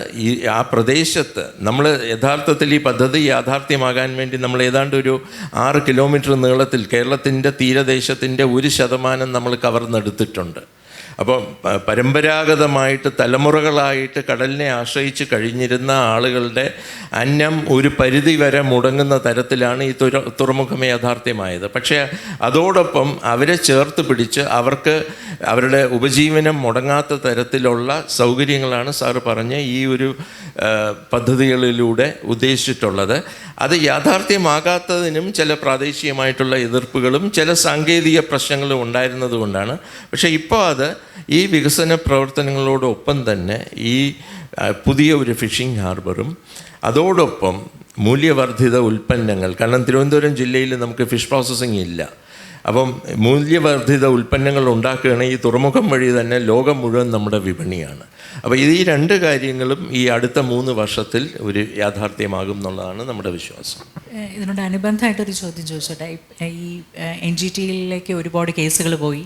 ആ പ്രദേശത്ത് നമ്മൾ യഥാർത്ഥത്തിൽ ഈ പദ്ധതി യാഥാർത്ഥ്യമാകാൻ വേണ്ടി നമ്മൾ ഏതാണ്ട് ഒരു 6 കിലോമീറ്റർ നീളത്തിൽ കേരളത്തിൻ്റെ തീരദേശത്തിൻ്റെ 1% നമ്മൾ കവർന്നെടുത്തിട്ടുണ്ട്. അപ്പോൾ പരമ്പരാഗതമായിട്ട് തലമുറകളായിട്ട് കടലിനെ ആശ്രയിച്ച് കഴിഞ്ഞിരുന്ന ആളുകളുടെ അന്നം ഒരു പരിധി വരെ മുടങ്ങുന്ന തരത്തിലാണ് ഈ തുറമുഖം യാഥാർത്ഥ്യമായത്. പക്ഷേ അതോടൊപ്പം അവരെ ചേർത്ത് പിടിച്ച് അവർക്ക് അവരുടെ ഉപജീവനം മുടങ്ങാത്ത തരത്തിലുള്ള സൗകര്യങ്ങളാണ് സാറ് പറഞ്ഞ ഈ ഒരു പദ്ധതികളിലൂടെ ഉദ്ദേശിച്ചിട്ടുള്ളത്. അത് യാഥാർത്ഥ്യമാകാത്തതിനും ചില പ്രാദേശികമായിട്ടുള്ള എതിർപ്പുകളും ചില സാങ്കേതിക പ്രശ്നങ്ങളും ഉണ്ടായിരുന്നത് കൊണ്ടാണ്. പക്ഷേ ഇപ്പോൾ അത് ഈ വികസന പ്രവർത്തനങ്ങളോടൊപ്പം തന്നെ ഈ പുതിയ ഒരു ഫിഷിംഗ് ഹാർബറും അതോടൊപ്പം മൂല്യവർദ്ധിത ഉൽപ്പന്നങ്ങൾ, കാരണം തിരുവനന്തപുരം ജില്ലയിൽ നമുക്ക് ഫിഷ് പ്രോസസ്സിംഗ് ഇല്ല. അപ്പം മൂല്യവർദ്ധിത ഉൽപ്പന്നങ്ങൾ ഉണ്ടാക്കുകയാണെങ്കിൽ ഈ തുറമുഖം വഴി തന്നെ ലോകം മുഴുവൻ നമ്മുടെ വിപണിയാണ്. അപ്പോൾ ഈ 2 കാര്യങ്ങളും ഈ അടുത്ത 3 വർഷത്തിൽ ഒരു യാഥാർത്ഥ്യമാകും എന്നുള്ളതാണ് നമ്മുടെ വിശ്വാസം. ഇതിനോട് അനുബന്ധമായിട്ടൊരു ചോദ്യം ചോദിച്ചോട്ടെ. ഈ NGTയിലേക്ക് ഒരുപാട് കേസുകൾ പോയി.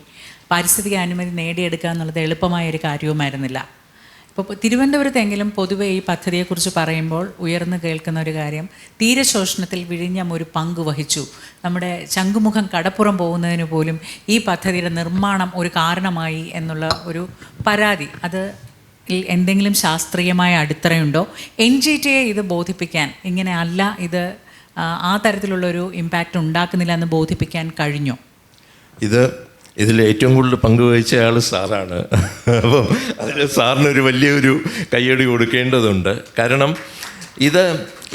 പാരിസ്ഥിതിക അനുമതി നേടിയെടുക്കുക എന്നുള്ളത് എളുപ്പമായൊരു കാര്യവുമായിരുന്നില്ല. ഇപ്പോൾ തിരുവനന്തപുരത്തെങ്കിലും പൊതുവെ ഈ പദ്ധതിയെക്കുറിച്ച് പറയുമ്പോൾ ഉയർന്നു കേൾക്കുന്ന ഒരു കാര്യം, തീരശോഷണത്തിൽ വിഴിഞ്ഞം ഒരു പങ്ക് വഹിച്ചു, നമ്മുടെ ശംഖുമുഖം കടപ്പുറം പോകുന്നതിന് പോലും ഈ പദ്ധതിയുടെ നിർമ്മാണം ഒരു കാരണമായി എന്നുള്ള ഒരു പരാതി. അത് എന്തെങ്കിലും ശാസ്ത്രീയമായ അടിത്തറയുണ്ടോ? NGTയെ ഇത് ബോധിപ്പിക്കാൻ, ഇങ്ങനെ അല്ല, ഇത് ആ തരത്തിലുള്ളൊരു ഇമ്പാക്റ്റ് ഉണ്ടാക്കുന്നില്ല എന്ന് ബോധിപ്പിക്കാൻ കഴിഞ്ഞോ? ഇതിൽ ഏറ്റവും കൂടുതൽ പങ്കുവഹിച്ച ആൾ സാറാണ്. അപ്പം അതിൽ സാറിനൊരു വലിയൊരു കയ്യടി കൊടുക്കേണ്ടതുണ്ട്. കാരണം ഇത്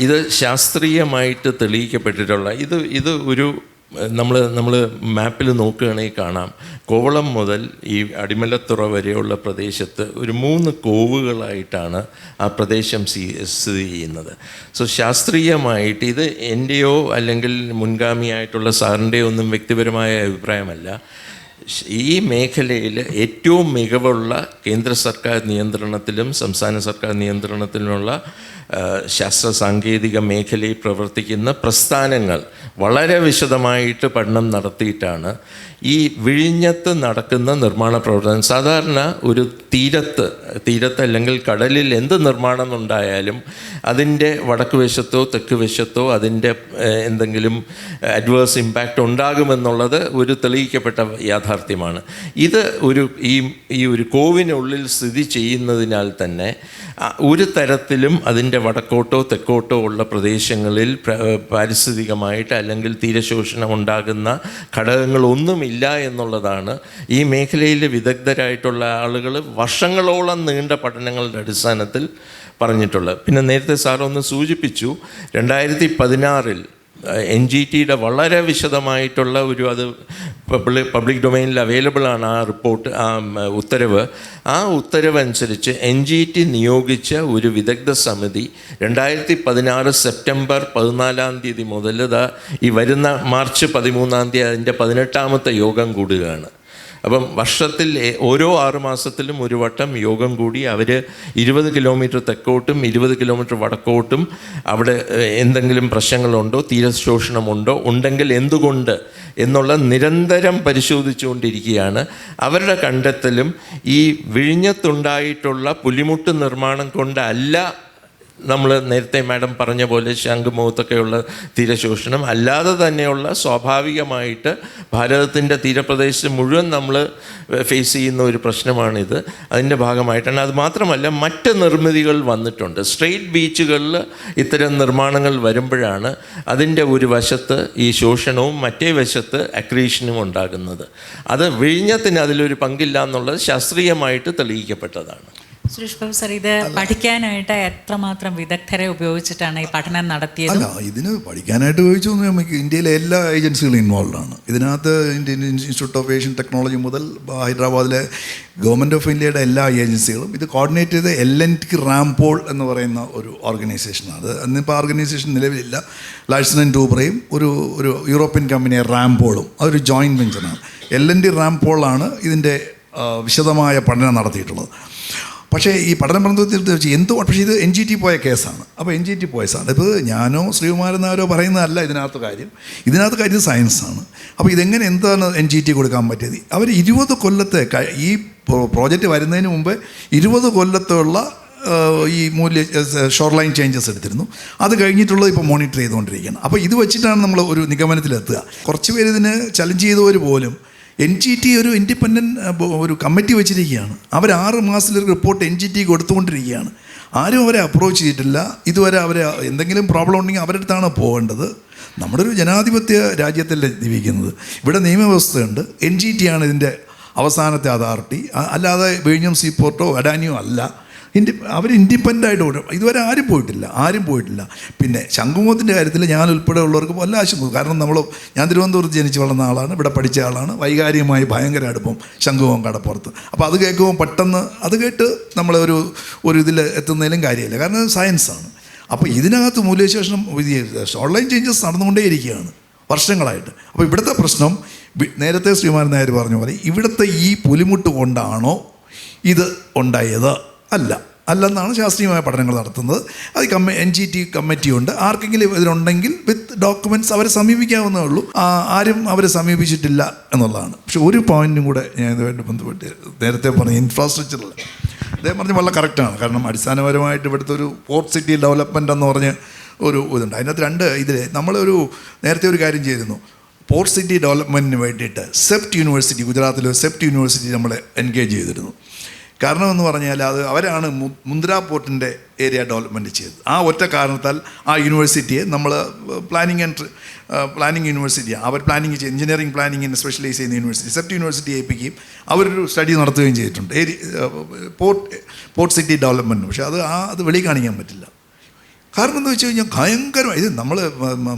ഇത് ശാസ്ത്രീയമായിട്ട് തെളിയിക്കപ്പെട്ടിട്ടുള്ള ഇത് ഒരു നമ്മൾ മാപ്പിൽ നോക്കുകയാണെങ്കിൽ കാണാം, കോവളം മുതൽ ഈ അടിമലത്തുറ വരെയുള്ള പ്രദേശത്ത് ഒരു 3 കോവുകളായിട്ടാണ് ആ പ്രദേശം സ്ഥിതി ചെയ്യുന്നത്. സോ ശാസ്ത്രീയമായിട്ട് ഇത് എൻ്റെയോ അല്ലെങ്കിൽ മുൻഗാമിയായിട്ടുള്ള സാറിൻ്റെയോ ഒന്നും വ്യക്തിപരമായ അഭിപ്രായമല്ല. ഈ മേഖലയിൽ ഏറ്റവും മികവുള്ള കേന്ദ്ര സർക്കാർ നിയന്ത്രണത്തിലും സംസ്ഥാന സർക്കാർ നിയന്ത്രണത്തിലുമുള്ള ശാസ്ത്ര സാങ്കേതിക മേഖലയിൽ പ്രവർത്തിക്കുന്ന പ്രസ്ഥാനങ്ങൾ വളരെ വിശദമായിട്ട് പഠനം നടത്തിയിട്ടാണ് ഈ വിഴിഞ്ഞത്ത് നടക്കുന്ന നിർമ്മാണ പ്രവർത്തനം. സാധാരണ ഒരു തീരത്ത് അല്ലെങ്കിൽ കടലിൽ എന്ത് നിർമ്മാണം ഉണ്ടായാലും അതിൻ്റെ വടക്ക് വശത്തോ തെക്ക് വശത്തോ അതിൻ്റെ എന്തെങ്കിലും അഡ്വേഴ്സ് ഇമ്പാക്റ്റ് ഉണ്ടാകുമെന്നുള്ളത് ഒരു തെളിയിക്കപ്പെട്ട യാഥാർത്ഥ്യമാണ്. ഇത് ഈ ഒരു കോവിനുള്ളിൽ സ്ഥിതി ചെയ്യുന്നതിനാൽ തന്നെ ഒരു തരത്തിലും അതിൻ്റെ വടക്കോട്ടോ തെക്കോട്ടോ ഉള്ള പ്രദേശങ്ങളിൽ പാരിസ്ഥിതികമായിട്ട് അല്ലെങ്കിൽ തീരശോഷണം ഉണ്ടാകുന്ന ഘടകങ്ങളൊന്നുമില്ല എന്നുള്ളതാണ് ഈ മേഖലയിൽ വിദഗ്ധരായിട്ടുള്ള ആളുകൾ വർഷങ്ങളോളം നീണ്ട പഠനങ്ങളുടെ അടിസ്ഥാനത്തിൽ പറഞ്ഞിട്ടുള്ളത്. പിന്നെ നേരത്തെ സാറൊന്ന് സൂചിപ്പിച്ചു, 2016 NGTയുടെ വളരെ വിശദമായിട്ടുള്ള അത് പബ്ലിക് ഡൊമൈനിൽ അവൈലബിൾ ആണ് ആ റിപ്പോർട്ട്, ആ ഉത്തരവ്. ആ ഉത്തരവ് അനുസരിച്ച് NGT നിയോഗിച്ച ഒരു വിദഗ്ധ സമിതി 2016 സെപ്റ്റംബർ 14 മുതൽ ഈ വരുന്ന മാർച്ച് 13 അതിൻ്റെ 18ാമത്തെ യോഗം കൂടുകയാണ്. അപ്പം വർഷത്തിൽ ഓരോ 6 മാസത്തിലും ഒരു വട്ടം യോഗം കൂടി അവർ 20 കിലോമീറ്റർ തെക്കോട്ടും 20 കിലോമീറ്റർ വടക്കോട്ടും അവിടെ എന്തെങ്കിലും പ്രശ്നങ്ങളുണ്ടോ, തീരശോഷണമുണ്ടോ, ഉണ്ടെങ്കിൽ എന്തുകൊണ്ട് എന്നുള്ള നിരന്തരം പരിശോധിച്ചുകൊണ്ടിരിക്കുകയാണ്. അവരുടെ കണ്ടെത്തലും ഈ വിഴിഞ്ഞത്തുണ്ടായിട്ടുള്ള പുലിമുട്ട് നിർമ്മാണം കൊണ്ടല്ല, നമ്മൾ നേരത്തെ മാഡം പറഞ്ഞ പോലെ ശംഖുമുഖത്തൊക്കെയുള്ള തീരശോഷണം അല്ലാതെ തന്നെയുള്ള സ്വാഭാവികമായിട്ട് ഭാരതത്തിൻ്റെ തീരപ്രദേശത്ത് മുഴുവൻ നമ്മൾ ഫേസ് ചെയ്യുന്ന ഒരു പ്രശ്നമാണിത്. അതിൻ്റെ ഭാഗമായിട്ടാണ്. അത് മാത്രമല്ല, മറ്റ് നിർമ്മിതികൾ വന്നിട്ടുണ്ട്. സ്ട്രെയിറ്റ് ബീച്ചുകളിൽ ഇത്തരം നിർമ്മാണങ്ങൾ വരുമ്പോഴാണ് അതിൻ്റെ ഒരു വശത്ത് ഈ ശോഷണവും മറ്റേ വശത്ത് അക്രീഷനും ഉണ്ടാകുന്നത്. അത് വിഴിഞ്ഞത്തിന് അതിലൊരു പങ്കില്ല എന്നുള്ളത് ശാസ്ത്രീയമായിട്ട് തെളിയിക്കപ്പെട്ടതാണ്. സുരേഷ് ബാബു സാർ, ഇത് പഠിക്കാനായിട്ട് എത്രമാത്രം വിദഗ്ധരെ ഉപയോഗിച്ചിട്ടാണ് ഈ പഠനം നടത്തിയത്? അല്ല, ഇതിന് പഠിക്കാനായിട്ട് ഉപയോഗിച്ചു നമുക്ക് ഇന്ത്യയിലെ എല്ലാ ഏജൻസികളും ഇൻവോൾവ് ആണ് ഇതിനകത്ത്. Indian institute of Asian technology മുതൽ ഹൈദരാബാദിലെ ഗവൺമെൻറ് ഓഫ് ഇന്ത്യയുടെ എല്ലാ ഏജൻസികളും ഇത് കോർഡിനേറ്റ് ചെയ്ത് LNT റാംപോൾ എന്ന് പറയുന്ന ഒരു ഓർഗനൈസേഷനാണ്. അത് അന്നിപ്പോൾ ഓർഗനൈസേഷൻ നിലവിലില്ല. ലാഴ്സൺ ടൂബ്രയും ഒരു യൂറോപ്യൻ കമ്പനിയായ റാംപോളും അതൊരു ജോയിൻറ്റ് വെഞ്ചറാണ്. LNT റാംപോളാണ് ഇതിൻ്റെ വിശദമായ പഠനം നടത്തിയിട്ടുള്ളത്. പക്ഷേ ഈ പഠന ബന്ധത്തിൽ പക്ഷേ ഇത് NGT പോയ കേസാണ്. അപ്പോൾ NGT പോയ സാധനം ഇപ്പോൾ ഞാനോ ശ്രീകുമാരൻ നായരോ പറയുന്നതല്ല ഇതിനകത്ത് കാര്യം സയൻസാണ്. അപ്പോൾ ഇതെങ്ങനെ എന്താണ് NGT കൊടുക്കാൻ പറ്റിയത്? അവർ 20 കൊല്ലത്തെ ഈ പ്രോജക്റ്റ് വരുന്നതിന് മുമ്പ് 20 കൊല്ലത്തുള്ള ഈ ഷോർ ലൈൻ ചേഞ്ചസ് എടുത്തിരുന്നു. അത് കഴിഞ്ഞിട്ടുള്ളത് ഇപ്പോൾ മോണിറ്റർ ചെയ്തുകൊണ്ടിരിക്കുകയാണ്. അപ്പോൾ ഇത് വെച്ചിട്ടാണ് നമ്മൾ ഒരു നിഗമനത്തിലെത്തുക. കുറച്ച് പേര് ഇതിന് ചലഞ്ച് ചെയ്തവർ പോലും NGT ഒരു ഇൻഡിപെൻഡൻറ്റ് ഒരു കമ്മിറ്റി വെച്ചിരിക്കുകയാണ്. അവർ 6 മാസത്തിലൊരു റിപ്പോർട്ട് NGT കൊടുത്തുകൊണ്ടിരിക്കുകയാണ്. ആരും അവരെ അപ്രോച്ച് ചെയ്തിട്ടില്ല ഇതുവരെ. അവരെ എന്തെങ്കിലും പ്രോബ്ലം ഉണ്ടെങ്കിൽ അവരുടെ അടുത്താണ് പോകേണ്ടത്. നമ്മുടെ ഒരു ജനാധിപത്യ രാജ്യത്തല്ലേ ജീവിക്കുന്നത്. ഇവിടെ നിയമവ്യവസ്ഥയുണ്ട്. NGT ആണ് ഇതിൻ്റെ അവസാനത്തെ അതോറിറ്റി, അല്ലാതെ വിഴിഞ്ഞം സീപോർട്ടോ അഡാനിയോ അല്ല. അവർ ഇൻഡിപെൻഡൻ്റായിട്ട് ഓടും. ഇതുവരെ ആരും പോയിട്ടില്ല. പിന്നെ ശംഖുമുഖത്തിൻ്റെ കാര്യത്തിൽ ഞാൻ ഉൾപ്പെടെ ഉള്ളവർക്ക് വല്ല ആശങ്ക. കാരണം ഞാൻ തിരുവനന്തപുരത്ത് ജനിച്ച് വളർന്ന ആളാണ്, ഇവിടെ പഠിച്ച ആളാണ്. വൈകാരികമായി ഭയങ്കര അടുപ്പം ശംഖുമുഖം കടപ്പുറത്ത്. അപ്പോൾ അത് കേൾക്കുമ്പോൾ പെട്ടെന്ന് അത് കേട്ട് നമ്മളൊരു ഇതിൽ എത്തുന്നതിലും കാര്യമില്ല. കാരണം അത് സയൻസാണ്. അപ്പോൾ ഇതിനകത്ത് മൂല്യശേഷണം ഓൺലൈൻ ചേഞ്ചസ് നടന്നുകൊണ്ടേയിരിക്കുകയാണ് വർഷങ്ങളായിട്ട്. അപ്പോൾ ഇവിടുത്തെ പ്രശ്നം നേരത്തെ ശ്രീമാൻ നായർ പറഞ്ഞ പോലെ ഇവിടുത്തെ ഈ പുലിമുട്ട് കൊണ്ടാണോ ഇത് ഉണ്ടായത്? അല്ലെന്നാണ് ശാസ്ത്രീയമായ പഠനങ്ങൾ നടത്തുന്നത്. അത് NGT കമ്മിറ്റിയുണ്ട്. ആർക്കെങ്കിലും ഇതിലുണ്ടെങ്കിൽ വിത്ത് ഡോക്യുമെൻറ്റ്സ് അവരെ സമീപിക്കാവുന്നേ ഉള്ളൂ. ആരും അവരെ സമീപിച്ചിട്ടില്ല എന്നുള്ളതാണ്. പക്ഷെ ഒരു പോയിൻറ്റും കൂടെ ഞാൻ ഇതുമായിട്ട് ബന്ധപ്പെട്ട് നേരത്തെ പറഞ്ഞ ഇൻഫ്രാസ്ട്രക്ചറിൽ അദ്ദേഹം പറഞ്ഞ് വളരെ കറക്റ്റാണ്. കാരണം അടിസ്ഥാനപരമായിട്ട് ഇവിടുത്തെ ഒരു പോർട്ട് സിറ്റി ഡെവലപ്മെൻറ്റ് എന്ന് പറഞ്ഞ് ഇതുണ്ട്. അതിനകത്ത് നമ്മളൊരു നേരത്തെ ഒരു കാര്യം ചെയ്തിരുന്നു. പോർട്ട് സിറ്റി ഡെവലപ്മെൻറ്റിന് വേണ്ടിയിട്ട് സെപ്റ്റ് യൂണിവേഴ്സിറ്റി, ഗുജറാത്തിലെ സെപ്റ്റ് യൂണിവേഴ്സിറ്റി നമ്മൾ എൻഗേജ് ചെയ്തിരുന്നു. കാരണം എന്ന് പറഞ്ഞാൽ അവരാണ് മുന്ദ്ര പോർട്ടിൻ്റെ ഏരിയ ഡെവലപ്മെൻറ്റ് ചെയ്തത്. ആ ഒറ്റ കാരണത്താൽ ആ യൂണിവേഴ്സിറ്റിയെ നമ്മൾ പ്ലാനിങ് യൂണിവേഴ്സിറ്റിയാണ്. അവർ എഞ്ചിനീയറിംഗ് പ്ലാനിങ്ങിന് സ്പെഷ്യലൈസ് ചെയ്യുന്ന യൂണിവേഴ്സിറ്റി സെപ്റ്റ് യൂണിവേഴ്സിറ്റി ഏൽപ്പിക്കുകയും അവരൊരു സ്റ്റഡി നടത്തുകയും ചെയ്തിട്ടുണ്ട് പോർട്ട് സിറ്റി ഡെവലപ്മെൻറ്റ്. പക്ഷേ അത് വെളി കാണിക്കാൻ പറ്റില്ല. കാരണം എന്താ വെച്ച് കഴിഞ്ഞാൽ ഭയങ്കരമായി ഇത് നമ്മൾ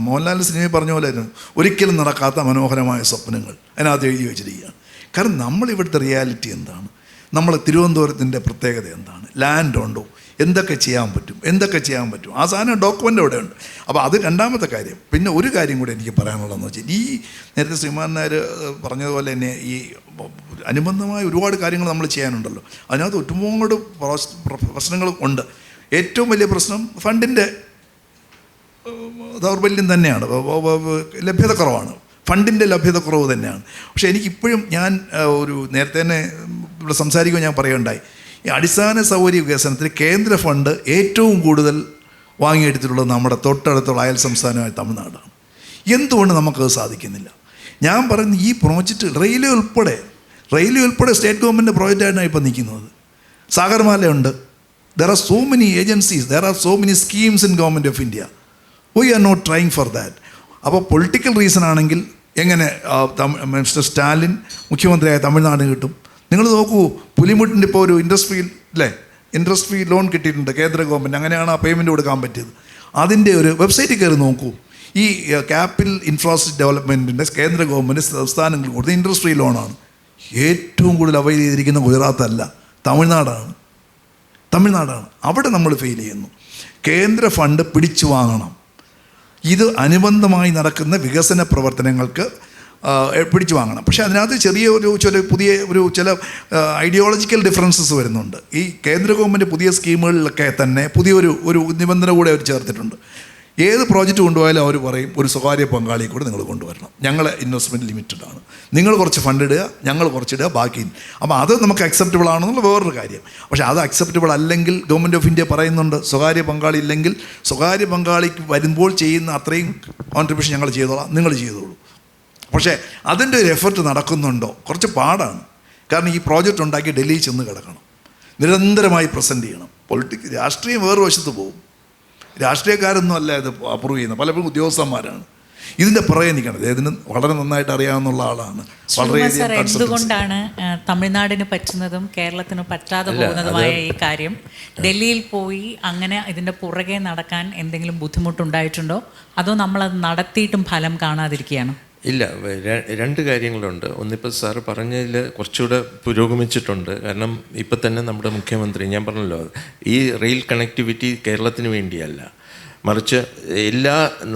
മോഹൻലാലിൻ്റെ സിനിമയിൽ പറഞ്ഞ പോലെ ആയിരുന്നു, ഒരിക്കലും നടക്കാത്ത മനോഹരമായ സ്വപ്നങ്ങൾ അതിനകത്ത് എഴുതി വെച്ചിരിക്കുകയാണ്. കാരണം നമ്മളിവിടുത്തെ റിയാലിറ്റി എന്താണ്, നമ്മൾ തിരുവനന്തപുരത്തിൻ്റെ പ്രത്യേകത എന്താണ്, ലാൻഡ് ഉണ്ടോ, എന്തൊക്കെ ചെയ്യാൻ പറ്റും ആ സാധനം ഡോക്യുമെൻ്റ് അവിടെ ഉണ്ട്. അപ്പോൾ അത് രണ്ടാമത്തെ കാര്യം. പിന്നെ ഒരു കാര്യം കൂടി എനിക്ക് പറയാനുള്ളതെന്ന് വെച്ചാൽ ഈ നേരത്തെ ശ്രീമാൻ നായർ പറഞ്ഞതുപോലെ തന്നെ ഈ അനുബന്ധമായ ഒരുപാട് കാര്യങ്ങൾ നമ്മൾ ചെയ്യാനുണ്ടല്ലോ. അതിനകത്ത് ഒരുപാട് പ്രശ്നങ്ങൾ ഉണ്ട്. ഏറ്റവും വലിയ പ്രശ്നം ഫണ്ടിൻ്റെ ദൗർബല്യം തന്നെയാണ്, ലഭ്യത കുറവാണ്, ഫണ്ടിൻ്റെ ലഭ്യത കുറവ് തന്നെയാണ്. പക്ഷേ എനിക്കിപ്പോഴും ഞാൻ ഒരു നേരത്തെ തന്നെ ഇവിടെ സംസാരിക്കുമ്പോൾ ഞാൻ പറയുകയുണ്ടായി, ഈ അടിസ്ഥാന സൗകര്യ വികസനത്തിന് കേന്ദ്ര ഫണ്ട് ഏറ്റവും കൂടുതൽ വാങ്ങിയെടുത്തിട്ടുള്ളത് നമ്മുടെ തൊട്ടടുത്തുള്ള അയൽ സംസ്ഥാനമായ തമിഴ്നാടാണ്. എന്തുകൊണ്ട് നമുക്കത് സാധിക്കുന്നില്ല? ഞാൻ പറയുന്ന ഈ പ്രോജക്റ്റ് റെയിൽവേ ഉൾപ്പെടെ സ്റ്റേറ്റ് ഗവൺമെൻറ് പ്രോജക്റ്റായിട്ടാണ് ഇപ്പോൾ നിൽക്കുന്നത്. സാഗർമാലയുണ്ട്. There are so many agencies, there are so many schemes in Government of India. We are not trying for that. അപ്പോൾ പൊളിറ്റിക്കൽ റീസൺ ആണെങ്കിൽ എങ്ങനെ മിസ്റ്റർ സ്റ്റാലിൻ മുഖ്യമന്ത്രിയായ തമിഴ്നാട് കിട്ടും? നിങ്ങൾ നോക്കൂ, പുലിമുട്ടിൻ്റെ ഇപ്പോൾ ഒരു ഇൻഡസ്ട്രി ലോൺ കിട്ടിയിട്ടുണ്ട് കേന്ദ്ര ഗവൺമെൻറ്. അങ്ങനെയാണ് ആ പേയ്മെൻറ്റ് കൊടുക്കാൻ പറ്റിയത്. അതിൻ്റെ ഒരു വെബ്സൈറ്റിൽ കയറി നോക്കൂ. ഈ ക്യാപിറ്റൽ ഇൻഫ്രാസ്ട്രക്ചർ ഡെവലപ്മെൻറ്റിൻ്റെ കേന്ദ്ര ഗവൺമെൻറ് സംസ്ഥാനങ്ങൾ കൊടുത്ത ഇൻഡസ്ട്രി ലോണാണ്. ഏറ്റവും കൂടുതൽ അവൈൽ ചെയ്തിരിക്കുന്ന ഗുജറാത്തല്ല, തമിഴ്നാടാണ്. അവിടെ നമ്മൾ ഫെയിൽ ചെയ്യുന്നു. കേന്ദ്ര ഫണ്ട് പിടിച്ചു വാങ്ങണം. ഇത് അനുബന്ധമായി നടക്കുന്ന വികസന പ്രവർത്തനങ്ങൾക്ക് പിടിച്ചു വാങ്ങണം. പക്ഷേ അതിനകത്ത് ചില ഐഡിയോളജിക്കൽ ഡിഫറൻസസ് വരുന്നുണ്ട്. ഈ കേന്ദ്ര ഗവൺമെൻറ് പുതിയ സ്കീമുകളിലൊക്കെ തന്നെ പുതിയൊരു നിബന്ധന കൂടെ അവർ ചേർത്തിട്ടുണ്ട്. ഏത് പ്രോജക്റ്റ് കൊണ്ടുപോയാലും അവർ പറയും ഒരു സ്വകാര്യ പങ്കാളിയെ കൂടെ നിങ്ങൾ കൊണ്ടുവരണം, ഞങ്ങളെ ഇൻവെസ്റ്റ്മെൻറ്റ് ലിമിറ്റഡ് ആണ്, നിങ്ങൾ കുറച്ച് ഫണ്ട് ഇടുക, ഞങ്ങൾ കുറച്ചിടുക, ബാക്കി. അപ്പോൾ അത് നമുക്ക് അക്സെപ്റ്റബിൾ ആണെന്നുള്ള വേറൊരു കാര്യം. പക്ഷേ അത് അക്സെപ്റ്റബിൾ അല്ലെങ്കിൽ ഗവൺമെൻറ് ഓഫ് ഇന്ത്യ പറയുന്നുണ്ട്, സ്വകാര്യ പങ്കാളി ഇല്ലെങ്കിൽ സ്വകാര്യ പങ്കാളിക്ക് വരുമ്പോൾ ചെയ്യുന്ന അത്രയും കോൺട്രിബ്യൂഷൻ ഞങ്ങൾ ചെയ്തോളാം, നിങ്ങൾ ചെയ്തോളൂ. പക്ഷേ അതിൻ്റെ ഒരു എഫർട്ട് നടക്കുന്നുണ്ടോ? കുറച്ച് പാടാണ്. കാരണം ഈ പ്രോജക്റ്റ് ഉണ്ടാക്കി ഡൽഹിയിൽ ചെന്ന് കിടക്കണം, നിരന്തരമായി പ്രസൻറ്റ് ചെയ്യണം. രാഷ്ട്രീയം വേറെ വശത്ത് പോകും. രാഷ്ട്രീയക്കാരൊന്നും അല്ല ഇത് അപ്രൂവ് ചെയ്യുന്നത്, പലപ്പോഴും ഉദ്യോഗസ്ഥന്മാരാണ് ഇതിൻ്റെ പുറകെ നിൽക്കുന്നത്. ഇതിന് വളരെ നന്നായിട്ട് അറിയാവുന്ന ആളാണ്. വളരെയധികം എന്തുകൊണ്ടാണ് തമിഴ്നാടിന് പറ്റുന്നതും കേരളത്തിന് പറ്റാതെ പോകുന്നതുമായ ഈ കാര്യം ഡൽഹിയിൽ പോയി അങ്ങനെ ഇതിൻ്റെ പുറകെ നടക്കാൻ എന്തെങ്കിലും ബുദ്ധിമുട്ടുണ്ടായിട്ടുണ്ടോ, അതോ നമ്മളത് നടത്തിയിട്ടും ഫലം കാണാതിരിക്കുകയാണോ? ഇല്ല, രണ്ട് കാര്യങ്ങളുണ്ട്. ഒന്നിപ്പോൾ സാറ് പറഞ്ഞതിൽ കുറച്ചുകൂടെ പുരോഗമിച്ചിട്ടുണ്ട്. കാരണം ഇപ്പം തന്നെ നമ്മുടെ മുഖ്യമന്ത്രി, ഞാൻ പറഞ്ഞല്ലോ, ഈ റെയിൽ കണക്ടിവിറ്റി കേരളത്തിന് വേണ്ടിയല്ല, മറിച്ച്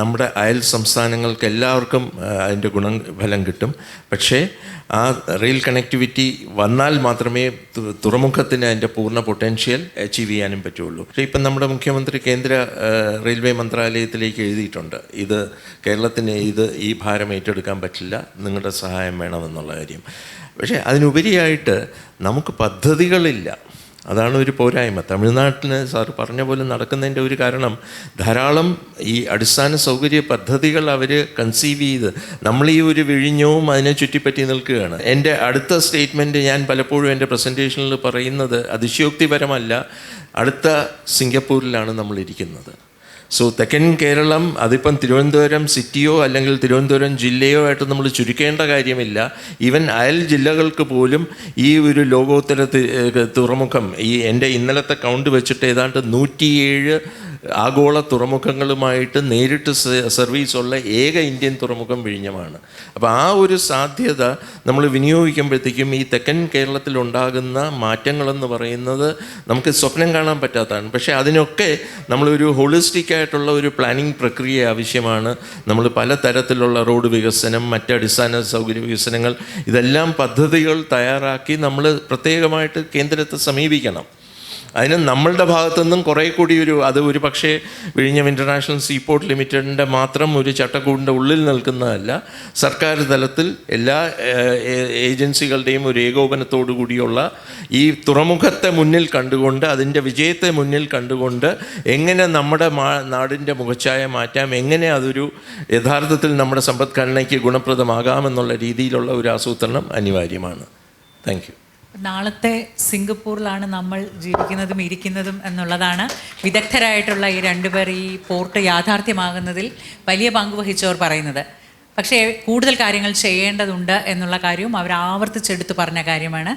നമ്മുടെ അയൽ സംസ്ഥാനങ്ങൾക്ക് എല്ലാവർക്കും അതിൻ്റെ ഗുണഫലം കിട്ടും. പക്ഷേ ആ റെയിൽ കണക്ടിവിറ്റി വന്നാൽ മാത്രമേ തുറമുഖത്തിന് അതിൻ്റെ പൂർണ്ണ പൊട്ടൻഷ്യൽ അച്ചീവ് ചെയ്യാനും പറ്റുള്ളൂ. പക്ഷേ ഇപ്പം നമ്മുടെ മുഖ്യമന്ത്രി കേന്ദ്ര റെയിൽവേ മന്ത്രാലയത്തിലേക്ക് എഴുതിയിട്ടുണ്ട്, കേരളത്തിന് ഈ ഭാരം ഏറ്റെടുക്കാൻ പറ്റില്ല, നിങ്ങളുടെ സഹായം വേണമെന്നുള്ള കാര്യം. പക്ഷേ അതിനുപരിയായിട്ട് നമുക്ക് പദ്ധതികളില്ല. അതാണ് ഒരു പോരായ്മ. തമിഴ്നാട്ടിന് സാർ പറഞ്ഞ പോലെ നടക്കുന്നതിൻ്റെ ഒരു കാരണം, ധാരാളം ഈ അടിസ്ഥാന സൗകര്യ പദ്ധതികൾ അവർ കൺസീവ് ചെയ്ത് നമ്മൾ ഈ ഒരു വിഴിഞ്ഞവും അതിനെ ചുറ്റിപ്പറ്റി നിൽക്കുകയാണ്. എൻ്റെ അടുത്ത സ്റ്റേറ്റ്മെൻറ്റ് ഞാൻ പലപ്പോഴും എൻ്റെ പ്രസൻറ്റേഷനിൽ പറയുന്നത് അതിശയോക്തിപരമല്ല. അടുത്ത സിംഗപ്പൂരിലാണ് നമ്മളിരിക്കുന്നത്. സോ തെക്കൻ കേരളം അതിപ്പം തിരുവനന്തപുരം സിറ്റിയോ അല്ലെങ്കിൽ തിരുവനന്തപുരം ജില്ലയോ ആയിട്ട് നമ്മൾ ചുരുക്കേണ്ട കാര്യമില്ല. ഈവൻ അയൽ ജില്ലകൾക്ക് പോലും ഈ ഒരു ലോകോത്തര തുറമുഖം, എൻ്റെ ഇന്നലത്തെ കൗണ്ട് വെച്ചിട്ട് ഏതാണ്ട് 107 ആഗോള തുറമുഖങ്ങളുമായിട്ട് നേരിട്ട് സർവീസുള്ള ഏക ഇന്ത്യൻ തുറമുഖം വിഴിഞ്ഞമാണ്. അപ്പോൾ ആ ഒരു സാധ്യത നമ്മൾ വിനിയോഗിക്കുമ്പോഴത്തേക്കും ഈ തെക്കൻ കേരളത്തിലുണ്ടാകുന്ന മാറ്റങ്ങളെന്ന് പറയുന്നത് നമുക്ക് സ്വപ്നം കാണാൻ പറ്റാത്തതാണ്. പക്ഷേ അതിനൊക്കെ നമ്മളൊരു ഹോളിസ്റ്റിക് ആയിട്ടുള്ള ഒരു പ്ലാനിങ് പ്രക്രിയ ആവശ്യമാണ്. നമ്മൾ പലതരത്തിലുള്ള റോഡ് വികസനം, മറ്റ് അടിസ്ഥാന സൗകര്യ വികസനങ്ങൾ, ഇതെല്ലാം പദ്ധതികൾ തയ്യാറാക്കി നമ്മൾ പ്രത്യേകമായിട്ട് കേന്ദ്രത്തെ സമീപിക്കണം. അതിന് നമ്മളുടെ ഭാഗത്തുനിന്നും കുറേ കൂടി അത് ഒരു പക്ഷേ വിഴിഞ്ഞം ഇൻ്റർനാഷണൽ സീപോർട്ട് ലിമിറ്റഡിൻ്റെ മാത്രം ഒരു ചട്ടക്കൂടിൻ്റെ ഉള്ളിൽ നിൽക്കുന്നതല്ല, സർക്കാർ തലത്തിൽ എല്ലാ ഏജൻസികളുടെയും ഒരു ഏകോപനത്തോടു കൂടിയുള്ള ഈ തുറമുഖത്തെ മുന്നിൽ കണ്ടുകൊണ്ട്, അതിൻ്റെ വിജയത്തെ മുന്നിൽ കണ്ടുകൊണ്ട് എങ്ങനെ നമ്മുടെ നാടിൻ്റെ മുഖച്ഛായ മാറ്റാം, എങ്ങനെ അതൊരു യഥാർത്ഥത്തിൽ നമ്മുടെ സമ്പദ്ഘടനയ്ക്ക് ഗുണപ്രദമാകാമെന്നുള്ള രീതിയിലുള്ള ഒരു ആസൂത്രണം അനിവാര്യമാണ്. Thank you. നാളത്തെ സിംഗപ്പൂരിലാണ് നമ്മൾ ജീവിക്കുന്നതും ഇരിക്കുന്നതും എന്നുള്ളതാണ് വിദഗ്ധരായിട്ടുള്ള ഈ രണ്ടുപേർ ഈ പോർട്ട് യാഥാർത്ഥ്യമാകുന്നതിൽ വലിയ പങ്ക് വഹിച്ചവർ പറയുന്നത്. പക്ഷേ കൂടുതൽ കാര്യങ്ങൾ ചെയ്യേണ്ടതുണ്ട് എന്നുള്ള കാര്യവും അവർ ആവർത്തിച്ചെടുത്ത് പറഞ്ഞ കാര്യമാണ്.